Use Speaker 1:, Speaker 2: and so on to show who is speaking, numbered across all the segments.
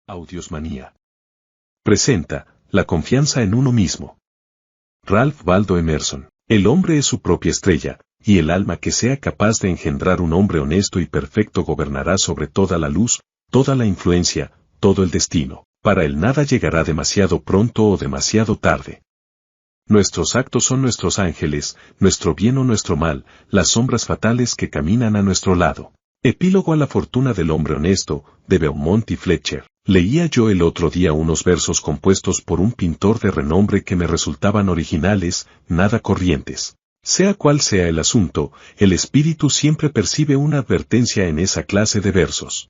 Speaker 1: Audiosmanía. Presenta, la confianza en uno mismo. Ralph Waldo Emerson. El hombre es su propia estrella, y el alma que sea capaz de engendrar un hombre honesto y perfecto gobernará sobre toda la luz, toda la influencia, todo el destino. Para él nada llegará demasiado pronto o demasiado tarde. Nuestros actos son nuestros ángeles, nuestro bien o nuestro mal, las sombras fatales que caminan a nuestro lado. Epílogo a la fortuna del hombre honesto, de Beaumont y Fletcher. Leía yo el otro día unos versos compuestos por un pintor de renombre que me resultaban originales, nada corrientes. Sea cual sea el asunto, el espíritu siempre percibe una advertencia en esa clase de versos.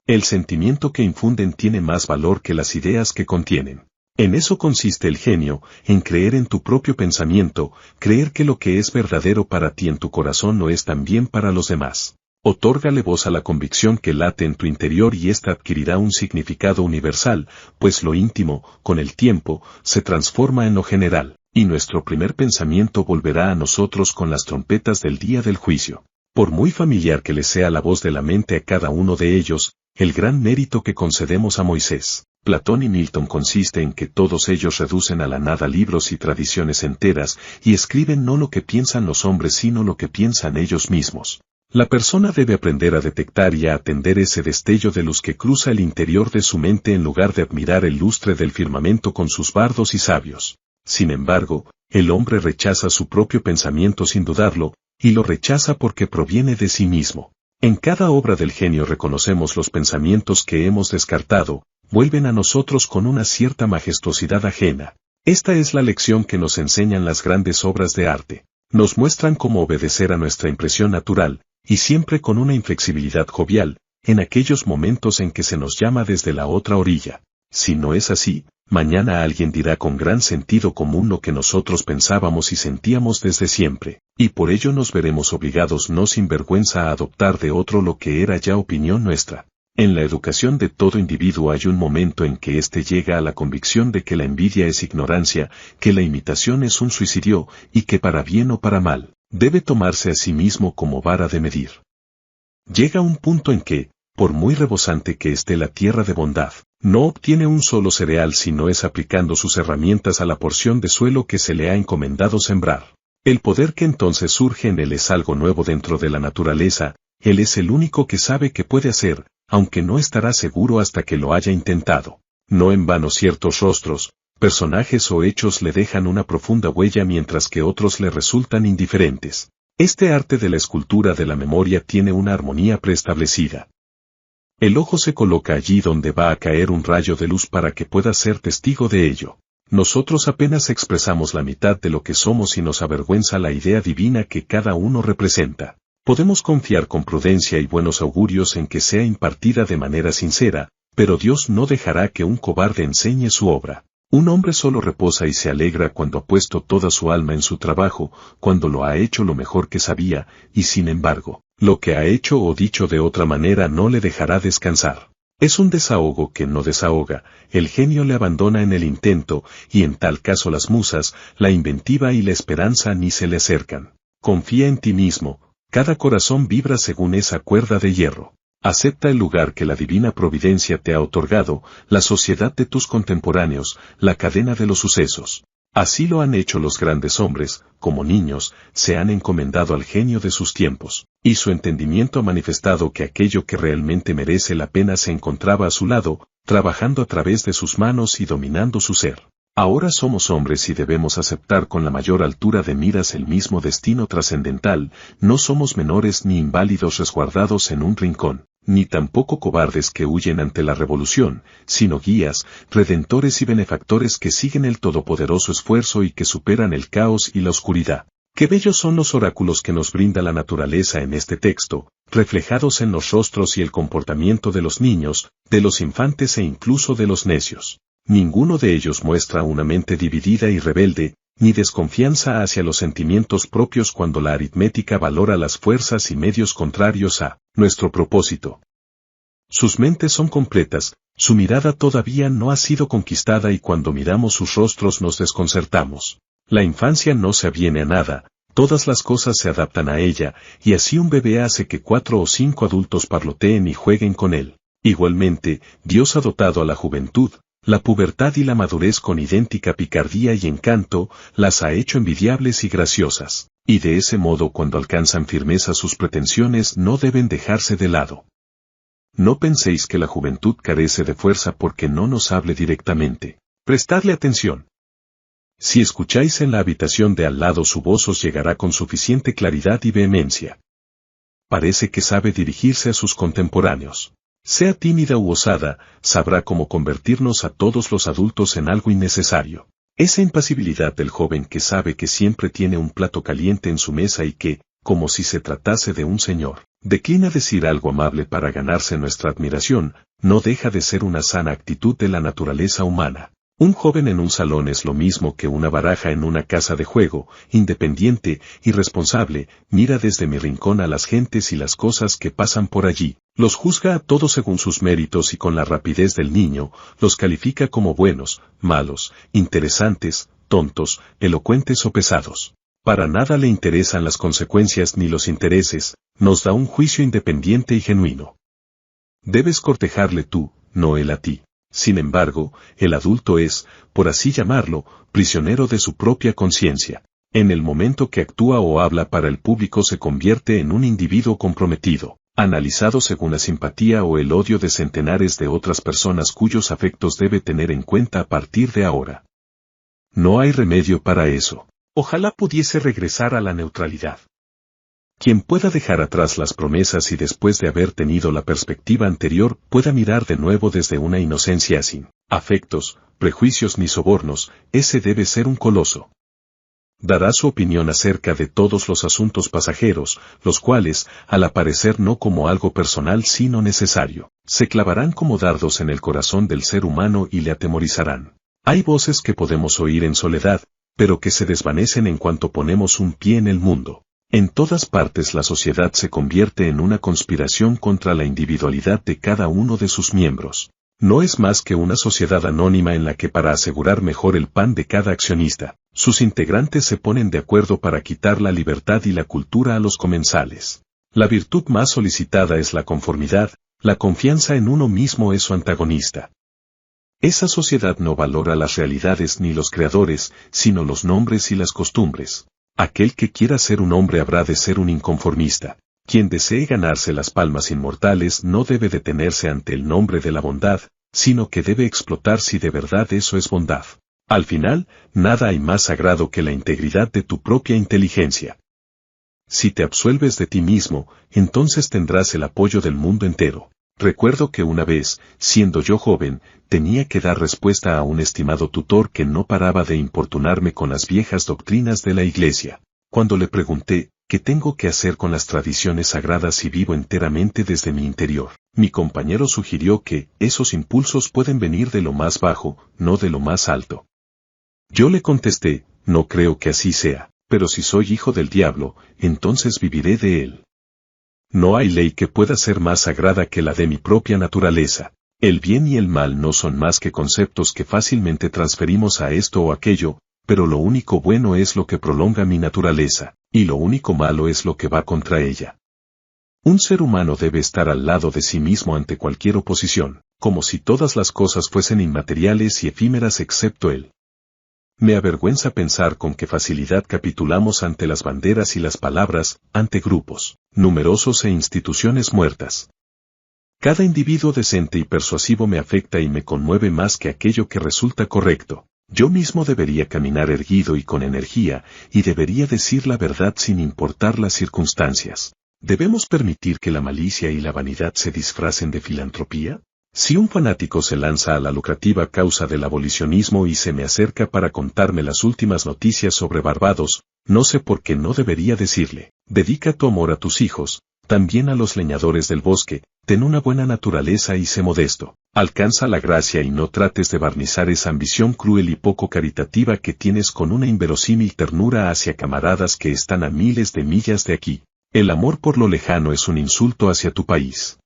Speaker 1: El sentimiento que infunden tiene más valor que las ideas que contienen. En eso consiste el genio, en creer en tu propio pensamiento, creer que lo que es verdadero para ti en tu corazón no es también para los demás. Otórgale voz a la convicción que late en tu interior y ésta adquirirá un significado universal, pues lo íntimo, con el tiempo, se transforma en lo general, y nuestro primer pensamiento volverá a nosotros con las trompetas del día del juicio. Por muy familiar que le sea la voz de la mente a cada uno de ellos, el gran mérito que concedemos a Moisés, Platón y Milton consiste en que todos ellos reducen a la nada libros y tradiciones enteras, y escriben no lo que piensan los hombres sino lo que piensan ellos mismos. La persona debe aprender a detectar y a atender ese destello de luz que cruza el interior de su mente en lugar de admirar el lustre del firmamento con sus bardos y sabios. Sin embargo, el hombre rechaza su propio pensamiento sin dudarlo, y lo rechaza porque proviene de sí mismo. En cada obra del genio reconocemos los pensamientos que hemos descartado, vuelven a nosotros con una cierta majestuosidad ajena. Esta es la lección que nos enseñan las grandes obras de arte. Nos muestran cómo obedecer a nuestra impresión natural, y siempre con una inflexibilidad jovial, en aquellos momentos en que se nos llama desde la otra orilla. Si no es así, mañana alguien dirá con gran sentido común lo que nosotros pensábamos y sentíamos desde siempre, y por ello nos veremos obligados no sin vergüenza a adoptar de otro lo que era ya opinión nuestra. En la educación de todo individuo hay un momento en que éste llega a la convicción de que la envidia es ignorancia, que la imitación es un suicidio, y que para bien o para mal, debe tomarse a sí mismo como vara de medir. Llega un punto en que, por muy rebosante que esté la tierra de bondad, no obtiene un solo cereal si no es aplicando sus herramientas a la porción de suelo que se le ha encomendado sembrar. El poder que entonces surge en él es algo nuevo dentro de la naturaleza, él es el único que sabe qué puede hacer, aunque no estará seguro hasta que lo haya intentado. No en vano ciertos rostros, personajes o hechos le dejan una profunda huella mientras que otros le resultan indiferentes. Este arte de la escultura de la memoria tiene una armonía preestablecida. El ojo se coloca allí donde va a caer un rayo de luz para que pueda ser testigo de ello. Nosotros apenas expresamos la mitad de lo que somos y nos avergüenza la idea divina que cada uno representa. Podemos confiar con prudencia y buenos augurios en que sea impartida de manera sincera, pero Dios no dejará que un cobarde enseñe su obra. Un hombre solo reposa y se alegra cuando ha puesto toda su alma en su trabajo, cuando lo ha hecho lo mejor que sabía, y sin embargo, lo que ha hecho o dicho de otra manera no le dejará descansar. Es un desahogo que no desahoga, el genio le abandona en el intento, y en tal caso las musas, la inventiva y la esperanza ni se le acercan. Confía en ti mismo, cada corazón vibra según esa cuerda de hierro. Acepta el lugar que la divina providencia te ha otorgado, la sociedad de tus contemporáneos, la cadena de los sucesos. Así lo han hecho los grandes hombres, como niños, se han encomendado al genio de sus tiempos, y su entendimiento ha manifestado que aquello que realmente merece la pena se encontraba a su lado, trabajando a través de sus manos y dominando su ser. Ahora somos hombres y debemos aceptar con la mayor altura de miras el mismo destino trascendental, no somos menores ni inválidos resguardados en un rincón, ni tampoco cobardes que huyen ante la revolución, sino guías, redentores y benefactores que siguen el todopoderoso esfuerzo y que superan el caos y la oscuridad. Qué bellos son los oráculos que nos brinda la naturaleza en este texto, reflejados en los rostros y el comportamiento de los niños, de los infantes e incluso de los necios. Ninguno de ellos muestra una mente dividida y rebelde, ni desconfianza hacia los sentimientos propios cuando la aritmética valora las fuerzas y medios contrarios a nuestro propósito. Sus mentes son completas, su mirada todavía no ha sido conquistada y cuando miramos sus rostros nos desconcertamos. La infancia no se aviene a nada, todas las cosas se adaptan a ella, y así un bebé hace que 4 o 5 adultos parloteen y jueguen con él. Igualmente, Dios ha dotado a la juventud, la pubertad y la madurez con idéntica picardía y encanto, las ha hecho envidiables y graciosas, y de ese modo cuando alcanzan firmeza sus pretensiones no deben dejarse de lado. No penséis que la juventud carece de fuerza porque no nos hable directamente. Prestadle atención. Si escucháis en la habitación de al lado su voz os llegará con suficiente claridad y vehemencia. Parece que sabe dirigirse a sus contemporáneos. Sea tímida u osada, sabrá cómo convertirnos a todos los adultos en algo innecesario. Esa impasibilidad del joven que sabe que siempre tiene un plato caliente en su mesa y que, como si se tratase de un señor, declina decir algo amable para ganarse nuestra admiración, no deja de ser una sana actitud de la naturaleza humana. Un joven en un salón es lo mismo que una baraja en una casa de juego, independiente, irresponsable, mira desde mi rincón a las gentes y las cosas que pasan por allí, los juzga a todos según sus méritos y con la rapidez del niño, los califica como buenos, malos, interesantes, tontos, elocuentes o pesados. Para nada le interesan las consecuencias ni los intereses, nos da un juicio independiente y genuino. Debes cortejarle tú, no él a ti. Sin embargo, el adulto es, por así llamarlo, prisionero de su propia conciencia. En el momento que actúa o habla para el público se convierte en un individuo comprometido, analizado según la simpatía o el odio de centenares de otras personas cuyos afectos debe tener en cuenta a partir de ahora. No hay remedio para eso. Ojalá pudiese regresar a la neutralidad. Quien pueda dejar atrás las promesas y después de haber tenido la perspectiva anterior pueda mirar de nuevo desde una inocencia sin afectos, prejuicios ni sobornos, ese debe ser un coloso. Dará su opinión acerca de todos los asuntos pasajeros, los cuales, al aparecer no como algo personal sino necesario, se clavarán como dardos en el corazón del ser humano y le atemorizarán. Hay voces que podemos oír en soledad, pero que se desvanecen en cuanto ponemos un pie en el mundo. En todas partes la sociedad se convierte en una conspiración contra la individualidad de cada uno de sus miembros. No es más que una sociedad anónima en la que para asegurar mejor el pan de cada accionista, sus integrantes se ponen de acuerdo para quitar la libertad y la cultura a los comensales. La virtud más solicitada es la conformidad, la confianza en uno mismo es su antagonista. Esa sociedad no valora las realidades ni los creadores, sino los nombres y las costumbres. Aquel que quiera ser un hombre habrá de ser un inconformista. Quien desee ganarse las palmas inmortales no debe detenerse ante el nombre de la bondad, sino que debe explotar si de verdad eso es bondad. Al final, nada hay más sagrado que la integridad de tu propia inteligencia. Si te absuelves de ti mismo, entonces tendrás el apoyo del mundo entero. Recuerdo que una vez, siendo yo joven, tenía que dar respuesta a un estimado tutor que no paraba de importunarme con las viejas doctrinas de la Iglesia. Cuando le pregunté, ¿qué tengo que hacer con las tradiciones sagradas si vivo enteramente desde mi interior? Mi compañero sugirió que esos impulsos pueden venir de lo más bajo, no de lo más alto. Yo le contesté, no creo que así sea, pero si soy hijo del diablo, entonces viviré de él. No hay ley que pueda ser más sagrada que la de mi propia naturaleza. El bien y el mal no son más que conceptos que fácilmente transferimos a esto o aquello, pero lo único bueno es lo que prolonga mi naturaleza, y lo único malo es lo que va contra ella. Un ser humano debe estar al lado de sí mismo ante cualquier oposición, como si todas las cosas fuesen inmateriales y efímeras excepto él. Me avergüenza pensar con qué facilidad capitulamos ante las banderas y las palabras, ante grupos numerosos e instituciones muertas. Cada individuo decente y persuasivo me afecta y me conmueve más que aquello que resulta correcto. Yo mismo debería caminar erguido y con energía, y debería decir la verdad sin importar las circunstancias. ¿Debemos permitir que la malicia y la vanidad se disfracen de filantropía? Si un fanático se lanza a la lucrativa causa del abolicionismo y se me acerca para contarme las últimas noticias sobre Barbados, no sé por qué no debería decirle, dedica tu amor a tus hijos, también a los leñadores del bosque, ten una buena naturaleza y sé modesto, alcanza la gracia y no trates de barnizar esa ambición cruel y poco caritativa que tienes con una inverosímil ternura hacia camaradas que están a miles de millas de aquí. El amor por lo lejano es un insulto hacia tu país.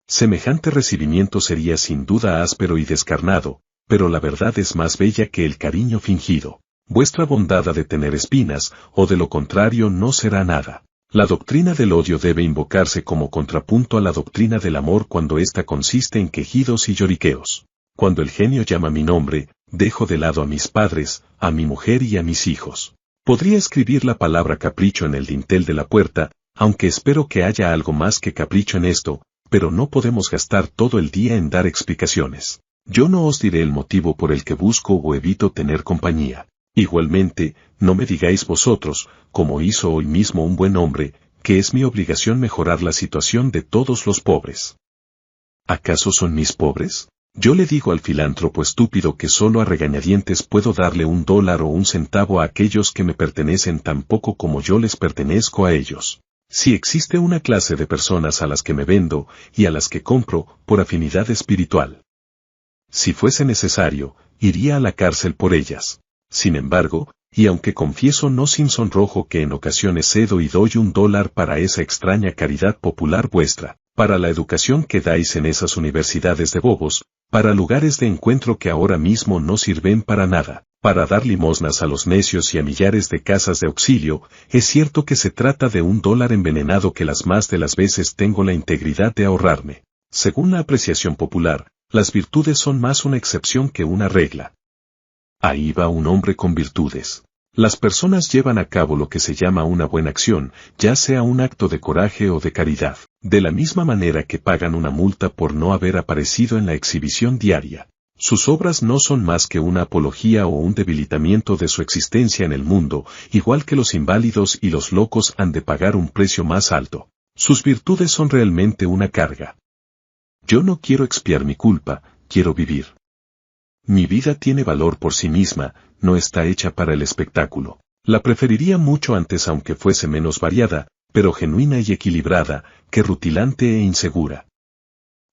Speaker 1: Semejante recibimiento sería sin duda áspero y descarnado, pero la verdad es más bella que el cariño fingido. Vuestra bondad ha de tener espinas, o de lo contrario no será nada. La doctrina del odio debe invocarse como contrapunto a la doctrina del amor cuando ésta consiste en quejidos y lloriqueos. Cuando el genio llama mi nombre, dejo de lado a mis padres, a mi mujer y a mis hijos. Podría escribir la palabra capricho en el dintel de la puerta, aunque espero que haya algo más que capricho en esto, pero no podemos gastar todo el día en dar explicaciones. Yo no os diré el motivo por el que busco o evito tener compañía. Igualmente, no me digáis vosotros, como hizo hoy mismo un buen hombre, que es mi obligación mejorar la situación de todos los pobres. ¿Acaso son mis pobres? Yo le digo al filántropo estúpido que solo a regañadientes puedo darle $1 o 1 centavo a aquellos que me pertenecen tan poco como yo les pertenezco a ellos. Si existe una clase de personas a las que me vendo y a las que compro por afinidad espiritual. Si fuese necesario, iría a la cárcel por ellas. Sin embargo, y aunque confieso no sin sonrojo que en ocasiones cedo y doy $1 para esa extraña caridad popular vuestra, para la educación que dais en esas universidades de bobos, para lugares de encuentro que ahora mismo no sirven para nada, para dar limosnas a los necios y a millares de casas de auxilio, es cierto que se trata de $1 envenenado que las más de las veces tengo la integridad de ahorrarme. Según la apreciación popular, las virtudes son más una excepción que una regla. Ahí va un hombre con virtudes. Las personas llevan a cabo lo que se llama una buena acción, ya sea un acto de coraje o de caridad, de la misma manera que pagan una multa por no haber aparecido en la exhibición diaria. Sus obras no son más que una apología o un debilitamiento de su existencia en el mundo, igual que los inválidos y los locos han de pagar un precio más alto. Sus virtudes son realmente una carga. Yo no quiero expiar mi culpa, quiero vivir. Mi vida tiene valor por sí misma, no está hecha para el espectáculo. La preferiría mucho antes aunque fuese menos variada, pero genuina y equilibrada, que rutilante e insegura.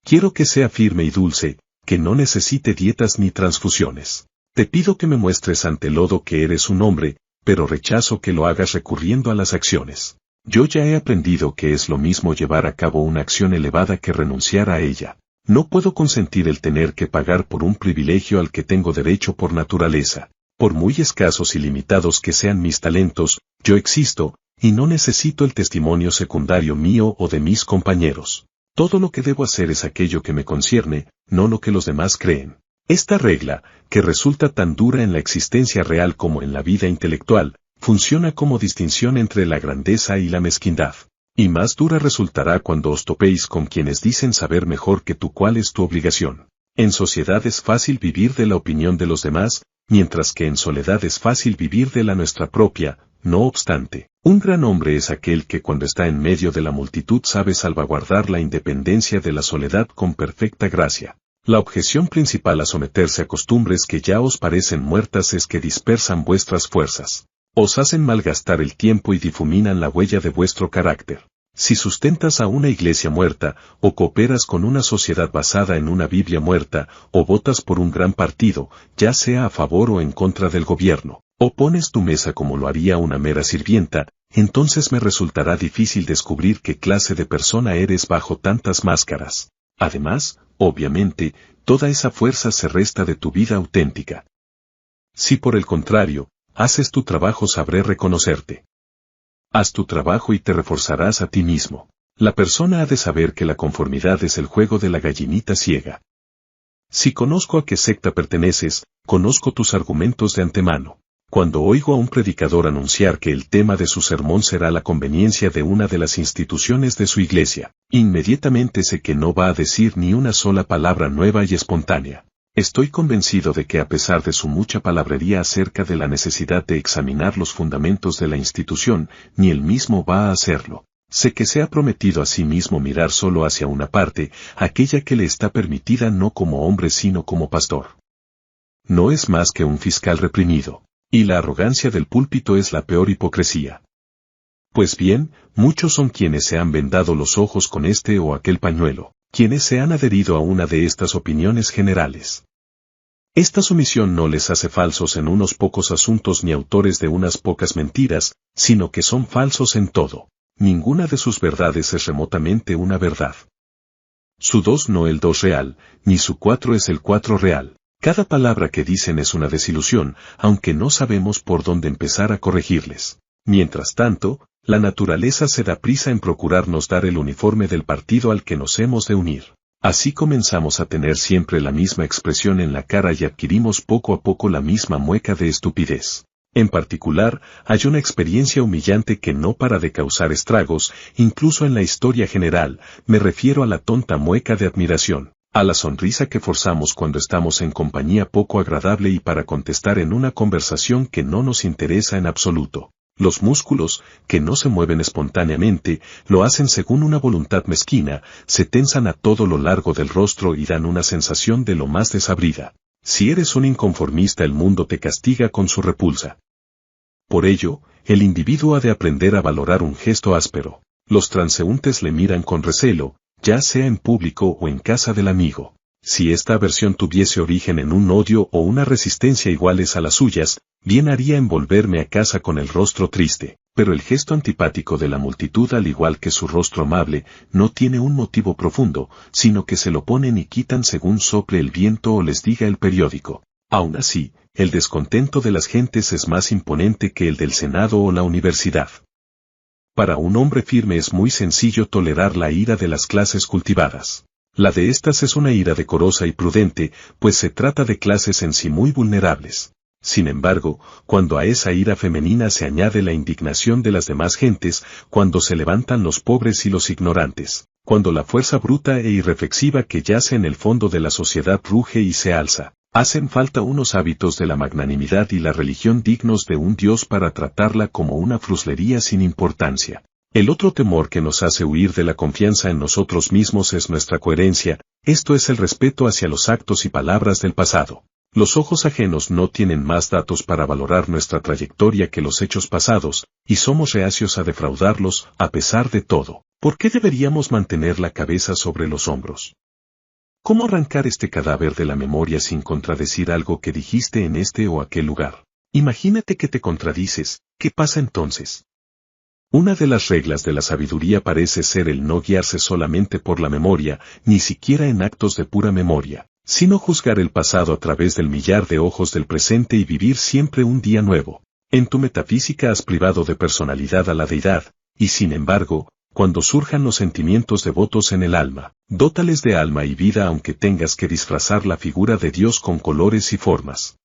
Speaker 1: Quiero que sea firme y dulce, que no necesite dietas ni transfusiones. Te pido que me muestres ante el lodo que eres un hombre, pero rechazo que lo hagas recurriendo a las acciones. Yo ya he aprendido que es lo mismo llevar a cabo una acción elevada que renunciar a ella. No puedo consentir el tener que pagar por un privilegio al que tengo derecho por naturaleza. Por muy escasos y limitados que sean mis talentos, yo existo, y no necesito el testimonio secundario mío o de mis compañeros. Todo lo que debo hacer es aquello que me concierne, no lo que los demás creen. Esta regla, que resulta tan dura en la existencia real como en la vida intelectual, funciona como distinción entre la grandeza y la mezquindad. Y más dura resultará cuando os topéis con quienes dicen saber mejor que tú cuál es tu obligación. En sociedad es fácil vivir de la opinión de los demás, mientras que en soledad es fácil vivir de la nuestra propia. No obstante, un gran hombre es aquel que cuando está en medio de la multitud sabe salvaguardar la independencia de la soledad con perfecta gracia. La objeción principal a someterse a costumbres que ya os parecen muertas es que dispersan vuestras fuerzas. Os hacen malgastar el tiempo y difuminan la huella de vuestro carácter. Si sustentas a una iglesia muerta, o cooperas con una sociedad basada en una Biblia muerta, o votas por un gran partido, ya sea a favor o en contra del gobierno, o pones tu mesa como lo haría una mera sirvienta, entonces me resultará difícil descubrir qué clase de persona eres bajo tantas máscaras. Además, obviamente, toda esa fuerza se resta de tu vida auténtica. Si por el contrario, haces tu trabajo sabré reconocerte. Haz tu trabajo y te reforzarás a ti mismo. La persona ha de saber que la conformidad es el juego de la gallinita ciega. Si conozco a qué secta perteneces, conozco tus argumentos de antemano. Cuando oigo a un predicador anunciar que el tema de su sermón será la conveniencia de una de las instituciones de su iglesia, inmediatamente sé que no va a decir ni una sola palabra nueva y espontánea. Estoy convencido de que a pesar de su mucha palabrería acerca de la necesidad de examinar los fundamentos de la institución, ni él mismo va a hacerlo. Sé que se ha prometido a sí mismo mirar solo hacia una parte, aquella que le está permitida no como hombre sino como pastor. No es más que un fiscal reprimido, y la arrogancia del púlpito es la peor hipocresía. Pues bien, muchos son quienes se han vendado los ojos con este o aquel pañuelo, quienes se han adherido a una de estas opiniones generales. Esta sumisión no les hace falsos en unos pocos asuntos ni autores de unas pocas mentiras, sino que son falsos en todo. Ninguna de sus verdades es remotamente una verdad. Su 2 no el 2 real, ni su 4 es el 4 real. Cada palabra que dicen es una desilusión, aunque no sabemos por dónde empezar a corregirles. Mientras tanto, La naturaleza se da prisa en procurarnos dar el uniforme del partido al que nos hemos de unir. Así comenzamos a tener siempre la misma expresión en la cara y adquirimos poco a poco la misma mueca de estupidez. En particular, hay una experiencia humillante que no para de causar estragos, incluso en la historia general, me refiero a la tonta mueca de admiración, a la sonrisa que forzamos cuando estamos en compañía poco agradable y para contestar en una conversación que no nos interesa en absoluto. Los músculos, que no se mueven espontáneamente, lo hacen según una voluntad mezquina, se tensan a todo lo largo del rostro y dan una sensación de lo más desabrida. Si eres un inconformista, el mundo te castiga con su repulsa. Por ello, el individuo ha de aprender a valorar un gesto áspero. Los transeúntes le miran con recelo, ya sea en público o en casa del amigo. Si esta aversión tuviese origen en un odio o una resistencia iguales a las suyas, bien haría en volverme a casa con el rostro triste, pero el gesto antipático de la multitud, al igual que su rostro amable, no tiene un motivo profundo, sino que se lo ponen y quitan según sople el viento o les diga el periódico. Aún así, el descontento de las gentes es más imponente que el del Senado o la universidad. Para un hombre firme es muy sencillo tolerar la ira de las clases cultivadas. La de estas es una ira decorosa y prudente, pues se trata de clases en sí muy vulnerables. Sin embargo, cuando a esa ira femenina se añade la indignación de las demás gentes, cuando se levantan los pobres y los ignorantes, cuando la fuerza bruta e irreflexiva que yace en el fondo de la sociedad ruge y se alza, hacen falta unos hábitos de la magnanimidad y la religión dignos de un Dios para tratarla como una fruslería sin importancia. El otro temor que nos hace huir de la confianza en nosotros mismos es nuestra coherencia, esto es el respeto hacia los actos y palabras del pasado. Los ojos ajenos no tienen más datos para valorar nuestra trayectoria que los hechos pasados, y somos reacios a defraudarlos, a pesar de todo. ¿Por qué deberíamos mantener la cabeza sobre los hombros? ¿Cómo arrancar este cadáver de la memoria sin contradecir algo que dijiste en este o aquel lugar? Imagínate que te contradices, ¿qué pasa entonces? Una de las reglas de la sabiduría parece ser el no guiarse solamente por la memoria, ni siquiera en actos de pura memoria, sino juzgar el pasado a través del millar de ojos del presente y vivir siempre un día nuevo. En tu metafísica has privado de personalidad a la deidad, y sin embargo, cuando surjan los sentimientos devotos en el alma, dótales de alma y vida aunque tengas que disfrazar la figura de Dios con colores y formas.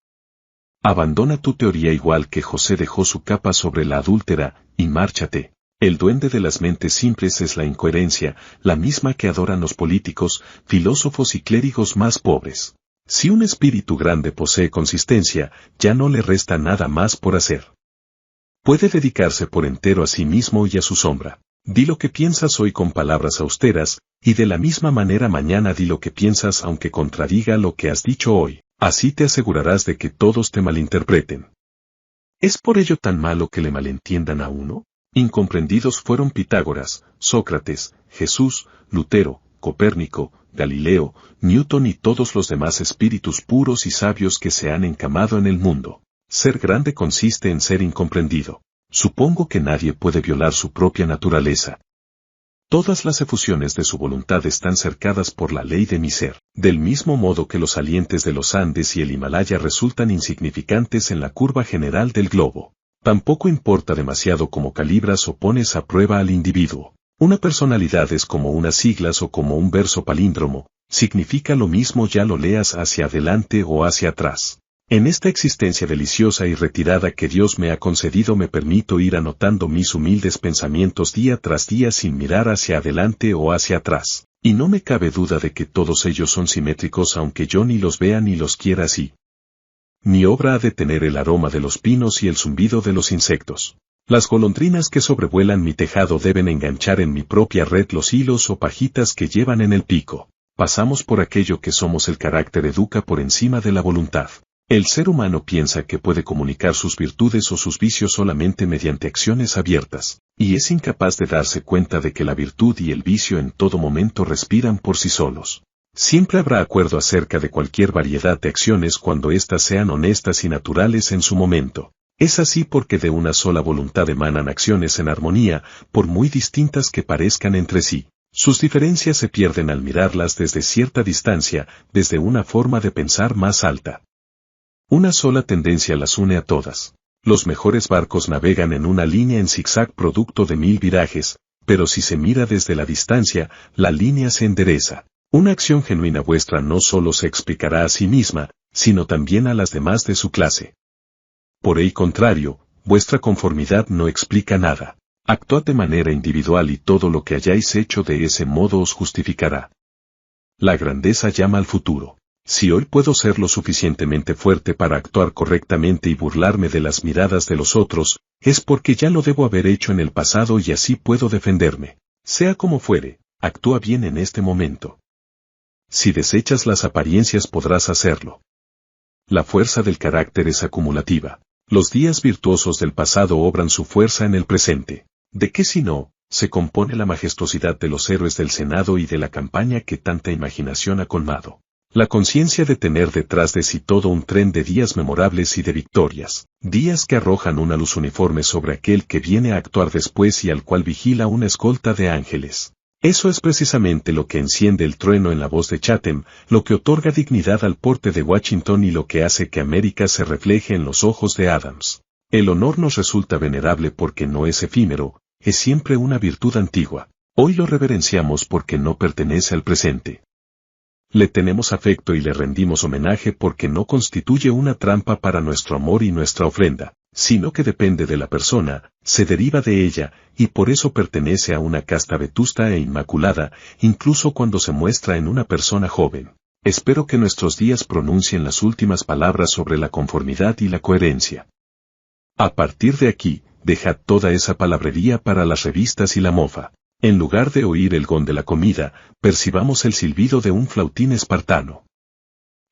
Speaker 1: Abandona tu teoría igual que José dejó su capa sobre la adúltera, y márchate. El duende de las mentes simples es la incoherencia, la misma que adoran los políticos, filósofos y clérigos más pobres. Si un espíritu grande posee consistencia, ya no le resta nada más por hacer. Puede dedicarse por entero a sí mismo y a su sombra. Di lo que piensas hoy con palabras austeras, y de la misma manera mañana di lo que piensas aunque contradiga lo que has dicho hoy. Así te asegurarás de que todos te malinterpreten. ¿Es por ello tan malo que le malentiendan a uno? Incomprendidos fueron Pitágoras, Sócrates, Jesús, Lutero, Copérnico, Galileo, Newton y todos los demás espíritus puros y sabios que se han encamado en el mundo. Ser grande consiste en ser incomprendido. Supongo que nadie puede violar su propia naturaleza. Todas las efusiones de su voluntad están cercadas por la ley de mi ser, del mismo modo que los salientes de los Andes y el Himalaya resultan insignificantes en la curva general del globo. Tampoco importa demasiado cómo calibras o pones a prueba al individuo. Una personalidad es como unas siglas o como un verso palíndromo, significa lo mismo ya lo leas hacia adelante o hacia atrás. En esta existencia deliciosa y retirada que Dios me ha concedido me permito ir anotando mis humildes pensamientos día tras día sin mirar hacia adelante o hacia atrás, y no me cabe duda de que todos ellos son simétricos aunque yo ni los vea ni los quiera así. Mi obra ha de tener el aroma de los pinos y el zumbido de los insectos. Las golondrinas que sobrevuelan mi tejado deben enganchar en mi propia red los hilos o pajitas que llevan en el pico. Pasamos por aquello que somos, el carácter educa por encima de la voluntad. El ser humano piensa que puede comunicar sus virtudes o sus vicios solamente mediante acciones abiertas, y es incapaz de darse cuenta de que la virtud y el vicio en todo momento respiran por sí solos. Siempre habrá acuerdo acerca de cualquier variedad de acciones cuando éstas sean honestas y naturales en su momento. Es así porque de una sola voluntad emanan acciones en armonía, por muy distintas que parezcan entre sí. Sus diferencias se pierden al mirarlas desde cierta distancia, desde una forma de pensar más alta. Una sola tendencia las une a todas. Los mejores barcos navegan en una línea en zigzag producto de 1000 virajes, pero si se mira desde la distancia, la línea se endereza. Una acción genuina vuestra no solo se explicará a sí misma, sino también a las demás de su clase. Por el contrario, vuestra conformidad no explica nada. Actuad de manera individual y todo lo que hayáis hecho de ese modo os justificará. La grandeza llama al futuro. Si hoy puedo ser lo suficientemente fuerte para actuar correctamente y burlarme de las miradas de los otros, es porque ya lo debo haber hecho en el pasado y así puedo defenderme. Sea como fuere, actúa bien en este momento. Si desechas las apariencias podrás hacerlo. La fuerza del carácter es acumulativa. Los días virtuosos del pasado obran su fuerza en el presente. ¿De qué si no, se compone la majestuosidad de los héroes del Senado y de la campaña que tanta imaginación ha colmado? La conciencia de tener detrás de sí todo un tren de días memorables y de victorias, días que arrojan una luz uniforme sobre aquel que viene a actuar después y al cual vigila una escolta de ángeles. Eso es precisamente lo que enciende el trueno en la voz de Chatham, lo que otorga dignidad al porte de Washington y lo que hace que América se refleje en los ojos de Adams. El honor nos resulta venerable porque no es efímero, es siempre una virtud antigua. Hoy lo reverenciamos porque no pertenece al presente. Le tenemos afecto y le rendimos homenaje porque no constituye una trampa para nuestro amor y nuestra ofrenda, sino que depende de la persona, se deriva de ella, y por eso pertenece a una casta vetusta e inmaculada, incluso cuando se muestra en una persona joven. Espero que nuestros días pronuncien las últimas palabras sobre la conformidad y la coherencia. A partir de aquí, dejad toda esa palabrería para las revistas y la mofa. En lugar de oír el gong de la comida, percibamos el silbido de un flautín espartano.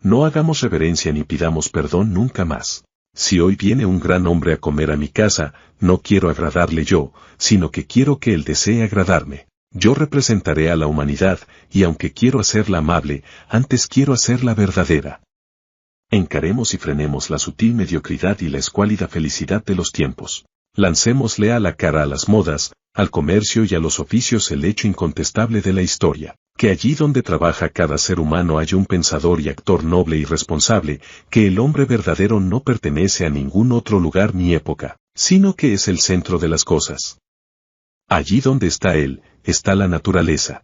Speaker 1: No hagamos reverencia ni pidamos perdón nunca más. Si hoy viene un gran hombre a comer a mi casa, no quiero agradarle yo, sino que quiero que él desee agradarme. Yo representaré a la humanidad, y aunque quiero hacerla amable, antes quiero hacerla verdadera. Encaremos y frenemos la sutil mediocridad y la escuálida felicidad de los tiempos. Lancémosle a la cara a las modas, al comercio y a los oficios el hecho incontestable de la historia, que allí donde trabaja cada ser humano hay un pensador y actor noble y responsable, que el hombre verdadero no pertenece a ningún otro lugar ni época, sino que es el centro de las cosas. Allí donde está él, está la naturaleza.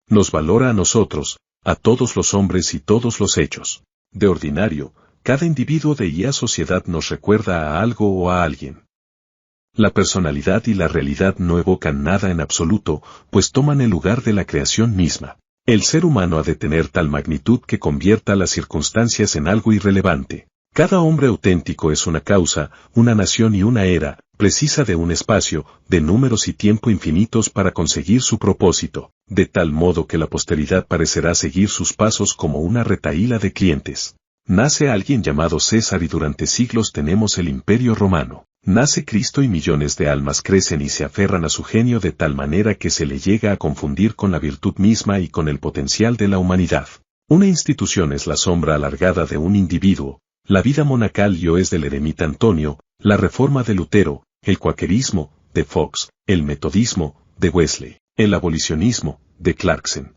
Speaker 1: Nos valora a nosotros, a todos los hombres y todos los hechos. De ordinario, cada individuo de la sociedad nos recuerda a algo o a alguien. La personalidad y la realidad no evocan nada en absoluto, pues toman el lugar de la creación misma. El ser humano ha de tener tal magnitud que convierta las circunstancias en algo irrelevante. Cada hombre auténtico es una causa, una nación y una era, precisa de un espacio, de números y tiempo infinitos para conseguir su propósito, de tal modo que la posteridad parecerá seguir sus pasos como una retahíla de clientes. Nace alguien llamado César y durante siglos tenemos el Imperio Romano. Nace Cristo y millones de almas crecen y se aferran a su genio de tal manera que se le llega a confundir con la virtud misma y con el potencial de la humanidad. Una institución es la sombra alargada de un individuo, la vida monacal es del eremita Antonio, la reforma de Lutero, el cuaquerismo, de Fox, el metodismo, de Wesley, el abolicionismo, de Clarkson.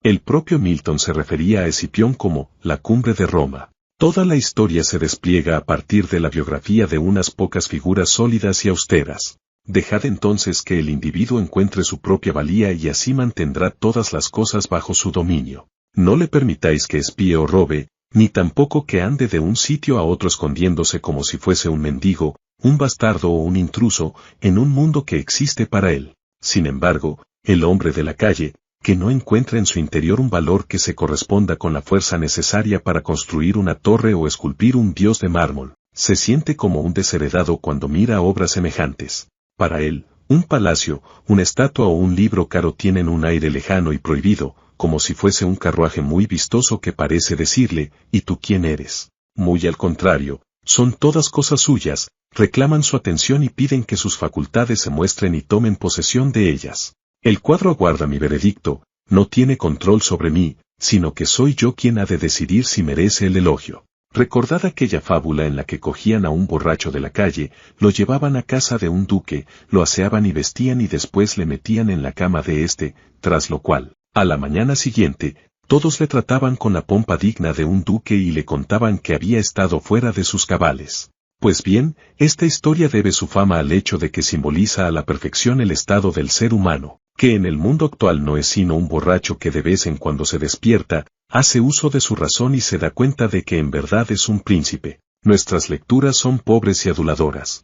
Speaker 1: El propio Milton se refería a Escipión como la cumbre de Roma. Toda la historia se despliega a partir de la biografía de unas pocas figuras sólidas y austeras. Dejad entonces que el individuo encuentre su propia valía y así mantendrá todas las cosas bajo su dominio. No le permitáis que espíe o robe, ni tampoco que ande de un sitio a otro escondiéndose como si fuese un mendigo, un bastardo o un intruso, en un mundo que existe para él. Sin embargo, el hombre de la calle, que no encuentra en su interior un valor que se corresponda con la fuerza necesaria para construir una torre o esculpir un dios de mármol, se siente como un desheredado cuando mira obras semejantes. Para él, un palacio, una estatua o un libro caro tienen un aire lejano y prohibido, como si fuese un carruaje muy vistoso que parece decirle, ¿y tú quién eres? Muy al contrario, son todas cosas suyas, reclaman su atención y piden que sus facultades se muestren y tomen posesión de ellas. El cuadro aguarda mi veredicto, no tiene control sobre mí, sino que soy yo quien ha de decidir si merece el elogio. Recordad aquella fábula en la que cogían a un borracho de la calle, lo llevaban a casa de un duque, lo aseaban y vestían y después le metían en la cama de éste, tras lo cual, a la mañana siguiente, todos le trataban con la pompa digna de un duque y le contaban que había estado fuera de sus cabales. Pues bien, esta historia debe su fama al hecho de que simboliza a la perfección el estado del ser humano, que en el mundo actual no es sino un borracho que de vez en cuando se despierta, hace uso de su razón y se da cuenta de que en verdad es un príncipe. Nuestras lecturas son pobres y aduladoras.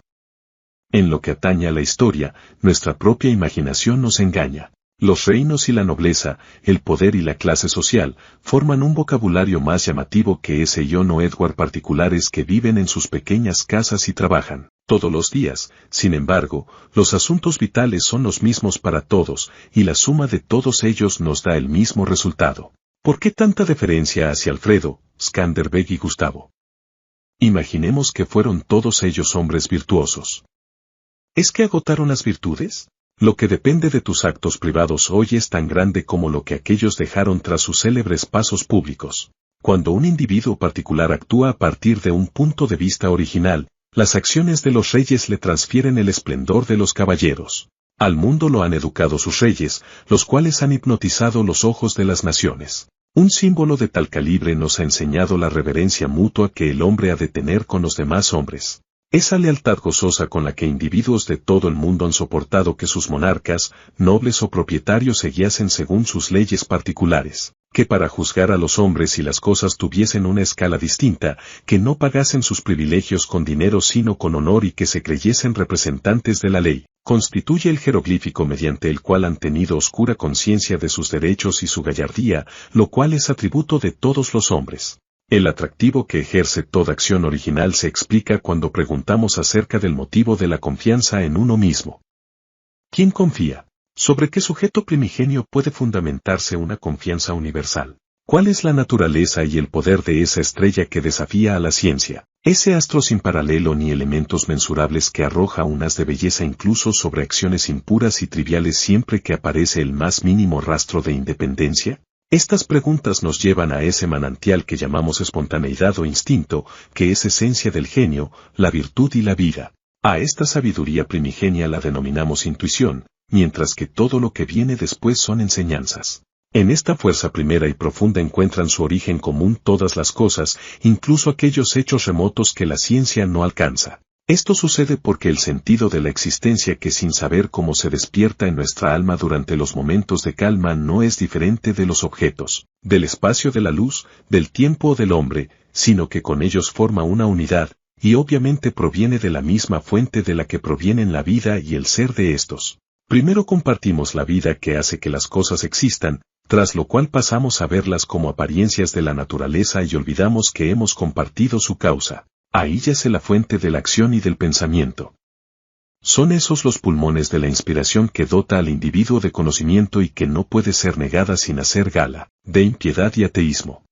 Speaker 1: En lo que atañe a la historia, nuestra propia imaginación nos engaña. Los reinos y la nobleza, el poder y la clase social, forman un vocabulario más llamativo que ese John o Edward particulares que viven en sus pequeñas casas y trabajan todos los días. Sin embargo, los asuntos vitales son los mismos para todos, y la suma de todos ellos nos da el mismo resultado. ¿Por qué tanta deferencia hacia Alfredo, Skanderbeg y Gustavo? Imaginemos que fueron todos ellos hombres virtuosos. ¿Es que agotaron las virtudes? Lo que depende de tus actos privados hoy es tan grande como lo que aquellos dejaron tras sus célebres pasos públicos. Cuando un individuo particular actúa a partir de un punto de vista original, las acciones de los reyes le transfieren el esplendor de los caballeros. Al mundo lo han educado sus reyes, los cuales han hipnotizado los ojos de las naciones. Un símbolo de tal calibre nos ha enseñado la reverencia mutua que el hombre ha de tener con los demás hombres. Esa lealtad gozosa con la que individuos de todo el mundo han soportado que sus monarcas, nobles o propietarios se guiasen según sus leyes particulares, que para juzgar a los hombres y las cosas tuviesen una escala distinta, que no pagasen sus privilegios con dinero sino con honor y que se creyesen representantes de la ley, constituye el jeroglífico mediante el cual han tenido oscura conciencia de sus derechos y su gallardía, lo cual es atributo de todos los hombres. El atractivo que ejerce toda acción original se explica cuando preguntamos acerca del motivo de la confianza en uno mismo. ¿Quién confía? ¿Sobre qué sujeto primigenio puede fundamentarse una confianza universal? ¿Cuál es la naturaleza y el poder de esa estrella que desafía a la ciencia? Ese astro sin paralelo ni elementos mensurables que arroja un haz de belleza incluso sobre acciones impuras y triviales siempre que aparece el más mínimo rastro de independencia. Estas preguntas nos llevan a ese manantial que llamamos espontaneidad o instinto, que es esencia del genio, la virtud y la vida. A esta sabiduría primigenia la denominamos intuición, mientras que todo lo que viene después son enseñanzas. En esta fuerza primera y profunda encuentran su origen común todas las cosas, incluso aquellos hechos remotos que la ciencia no alcanza. Esto sucede porque el sentido de la existencia que sin saber cómo se despierta en nuestra alma durante los momentos de calma no es diferente de los objetos, del espacio de la luz, del tiempo o del hombre, sino que con ellos forma una unidad, y obviamente proviene de la misma fuente de la que provienen la vida y el ser de estos. Primero compartimos la vida que hace que las cosas existan, tras lo cual pasamos a verlas como apariencias de la naturaleza y olvidamos que hemos compartido su causa. Ahí yace la fuente de la acción y del pensamiento. Son esos los pulmones de la inspiración que dota al individuo de conocimiento y que no puede ser negada sin hacer gala de impiedad y ateísmo.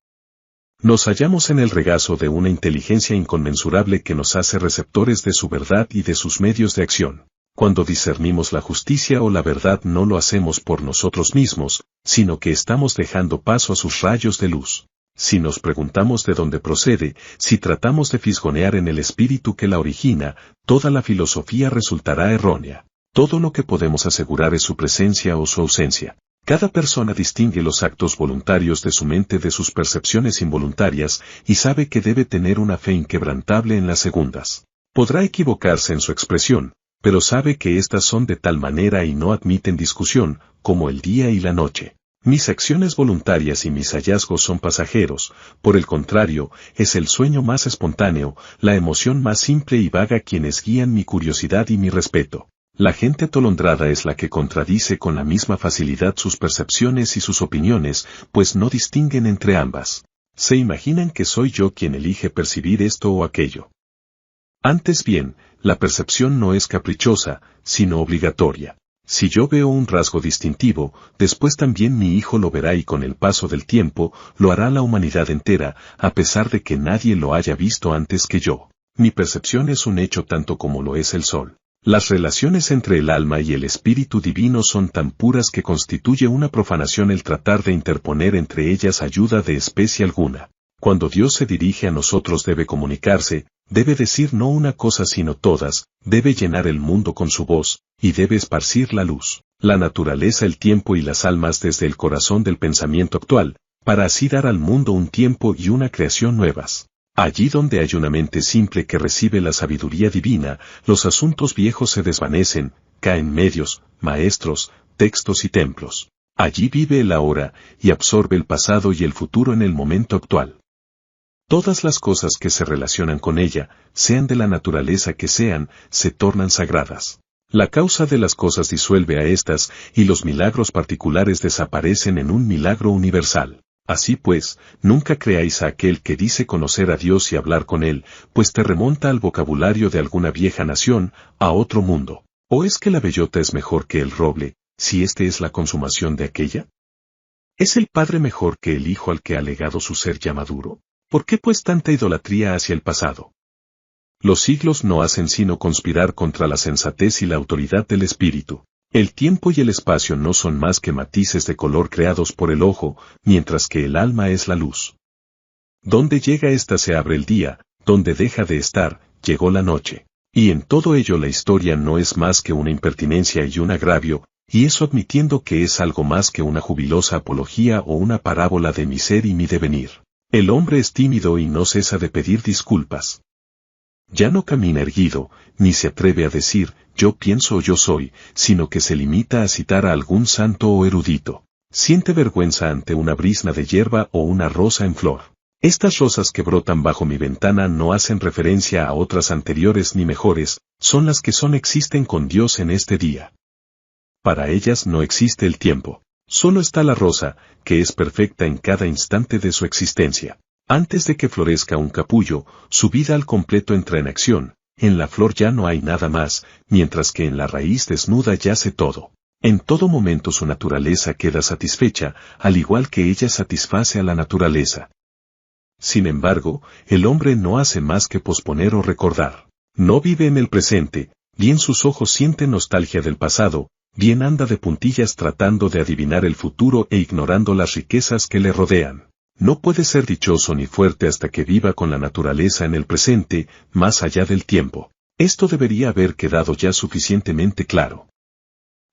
Speaker 1: Nos hallamos en el regazo de una inteligencia inconmensurable que nos hace receptores de su verdad y de sus medios de acción. Cuando discernimos la justicia o la verdad no lo hacemos por nosotros mismos, sino que estamos dejando paso a sus rayos de luz. Si nos preguntamos de dónde procede, si tratamos de fisgonear en el espíritu que la origina, toda la filosofía resultará errónea. Todo lo que podemos asegurar es su presencia o su ausencia. Cada persona distingue los actos voluntarios de su mente de sus percepciones involuntarias y sabe que debe tener una fe inquebrantable en las segundas. Podrá equivocarse en su expresión, pero sabe que éstas son de tal manera y no admiten discusión, como el día y la noche. Mis acciones voluntarias y mis hallazgos son pasajeros, por el contrario, es el sueño más espontáneo, la emoción más simple y vaga quienes guían mi curiosidad y mi respeto. La gente atolondrada es la que contradice con la misma facilidad sus percepciones y sus opiniones, pues no distinguen entre ambas. Se imaginan que soy yo quien elige percibir esto o aquello. Antes bien, la percepción no es caprichosa, sino obligatoria. Si yo veo un rasgo distintivo, después también mi hijo lo verá y con el paso del tiempo, lo hará la humanidad entera, a pesar de que nadie lo haya visto antes que yo. Mi percepción es un hecho tanto como lo es el sol. Las relaciones entre el alma y el espíritu divino son tan puras que constituye una profanación el tratar de interponer entre ellas ayuda de especie alguna. Cuando Dios se dirige a nosotros debe comunicarse, debe decir no una cosa sino todas, debe llenar el mundo con su voz, y debe esparcir la luz, la naturaleza, el tiempo y las almas desde el corazón del pensamiento actual, para así dar al mundo un tiempo y una creación nuevas. Allí donde hay una mente simple que recibe la sabiduría divina, los asuntos viejos se desvanecen, caen medios, maestros, textos y templos. Allí vive el ahora, y absorbe el pasado y el futuro en el momento actual. Todas las cosas que se relacionan con ella, sean de la naturaleza que sean, se tornan sagradas. La causa de las cosas disuelve a estas, y los milagros particulares desaparecen en un milagro universal. Así pues, nunca creáis a aquel que dice conocer a Dios y hablar con él, pues te remonta al vocabulario de alguna vieja nación, a otro mundo. ¿O es que la bellota es mejor que el roble, si este es la consumación de aquella? ¿Es el padre mejor que el hijo al que ha legado su ser ya maduro? ¿Por qué pues tanta idolatría hacia el pasado? Los siglos no hacen sino conspirar contra la sensatez y la autoridad del espíritu. El tiempo y el espacio no son más que matices de color creados por el ojo, mientras que el alma es la luz. Donde llega ésta se abre el día, donde deja de estar, llegó la noche. Y en todo ello la historia no es más que una impertinencia y un agravio, y eso admitiendo que es algo más que una jubilosa apología o una parábola de mi ser y mi devenir. El hombre es tímido y no cesa de pedir disculpas. Ya no camina erguido, ni se atreve a decir, yo pienso o yo soy, sino que se limita a citar a algún santo o erudito. Siente vergüenza ante una brizna de hierba o una rosa en flor. Estas rosas que brotan bajo mi ventana no hacen referencia a otras anteriores ni mejores, son las que existen con Dios en este día. Para ellas no existe el tiempo. Solo está la rosa, que es perfecta en cada instante de su existencia. Antes de que florezca un capullo, su vida al completo entra en acción. En la flor ya no hay nada más, mientras que en la raíz desnuda yace todo. En todo momento su naturaleza queda satisfecha, al igual que ella satisface a la naturaleza. Sin embargo, el hombre no hace más que posponer o recordar. No vive en el presente, bien sus ojos sienten nostalgia del pasado, bien anda de puntillas tratando de adivinar el futuro e ignorando las riquezas que le rodean. No puede ser dichoso ni fuerte hasta que viva con la naturaleza en el presente, más allá del tiempo. Esto debería haber quedado ya suficientemente claro.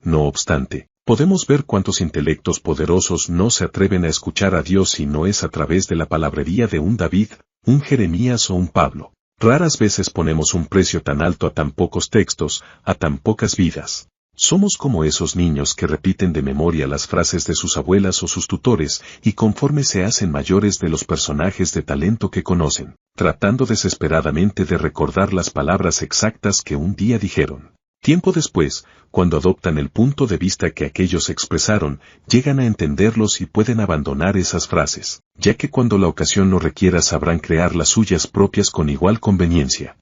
Speaker 1: No obstante, podemos ver cuántos intelectos poderosos no se atreven a escuchar a Dios si no es a través de la palabrería de un David, un Jeremías o un Pablo. Raras veces ponemos un precio tan alto a tan pocos textos, a tan pocas vidas. Somos como esos niños que repiten de memoria las frases de sus abuelas o sus tutores, y conforme se hacen mayores de los personajes de talento que conocen, tratando desesperadamente de recordar las palabras exactas que un día dijeron. Tiempo después, cuando adoptan el punto de vista que aquellos expresaron, llegan a entenderlos y pueden abandonar esas frases, ya que cuando la ocasión lo requiera sabrán crear las suyas propias con igual conveniencia.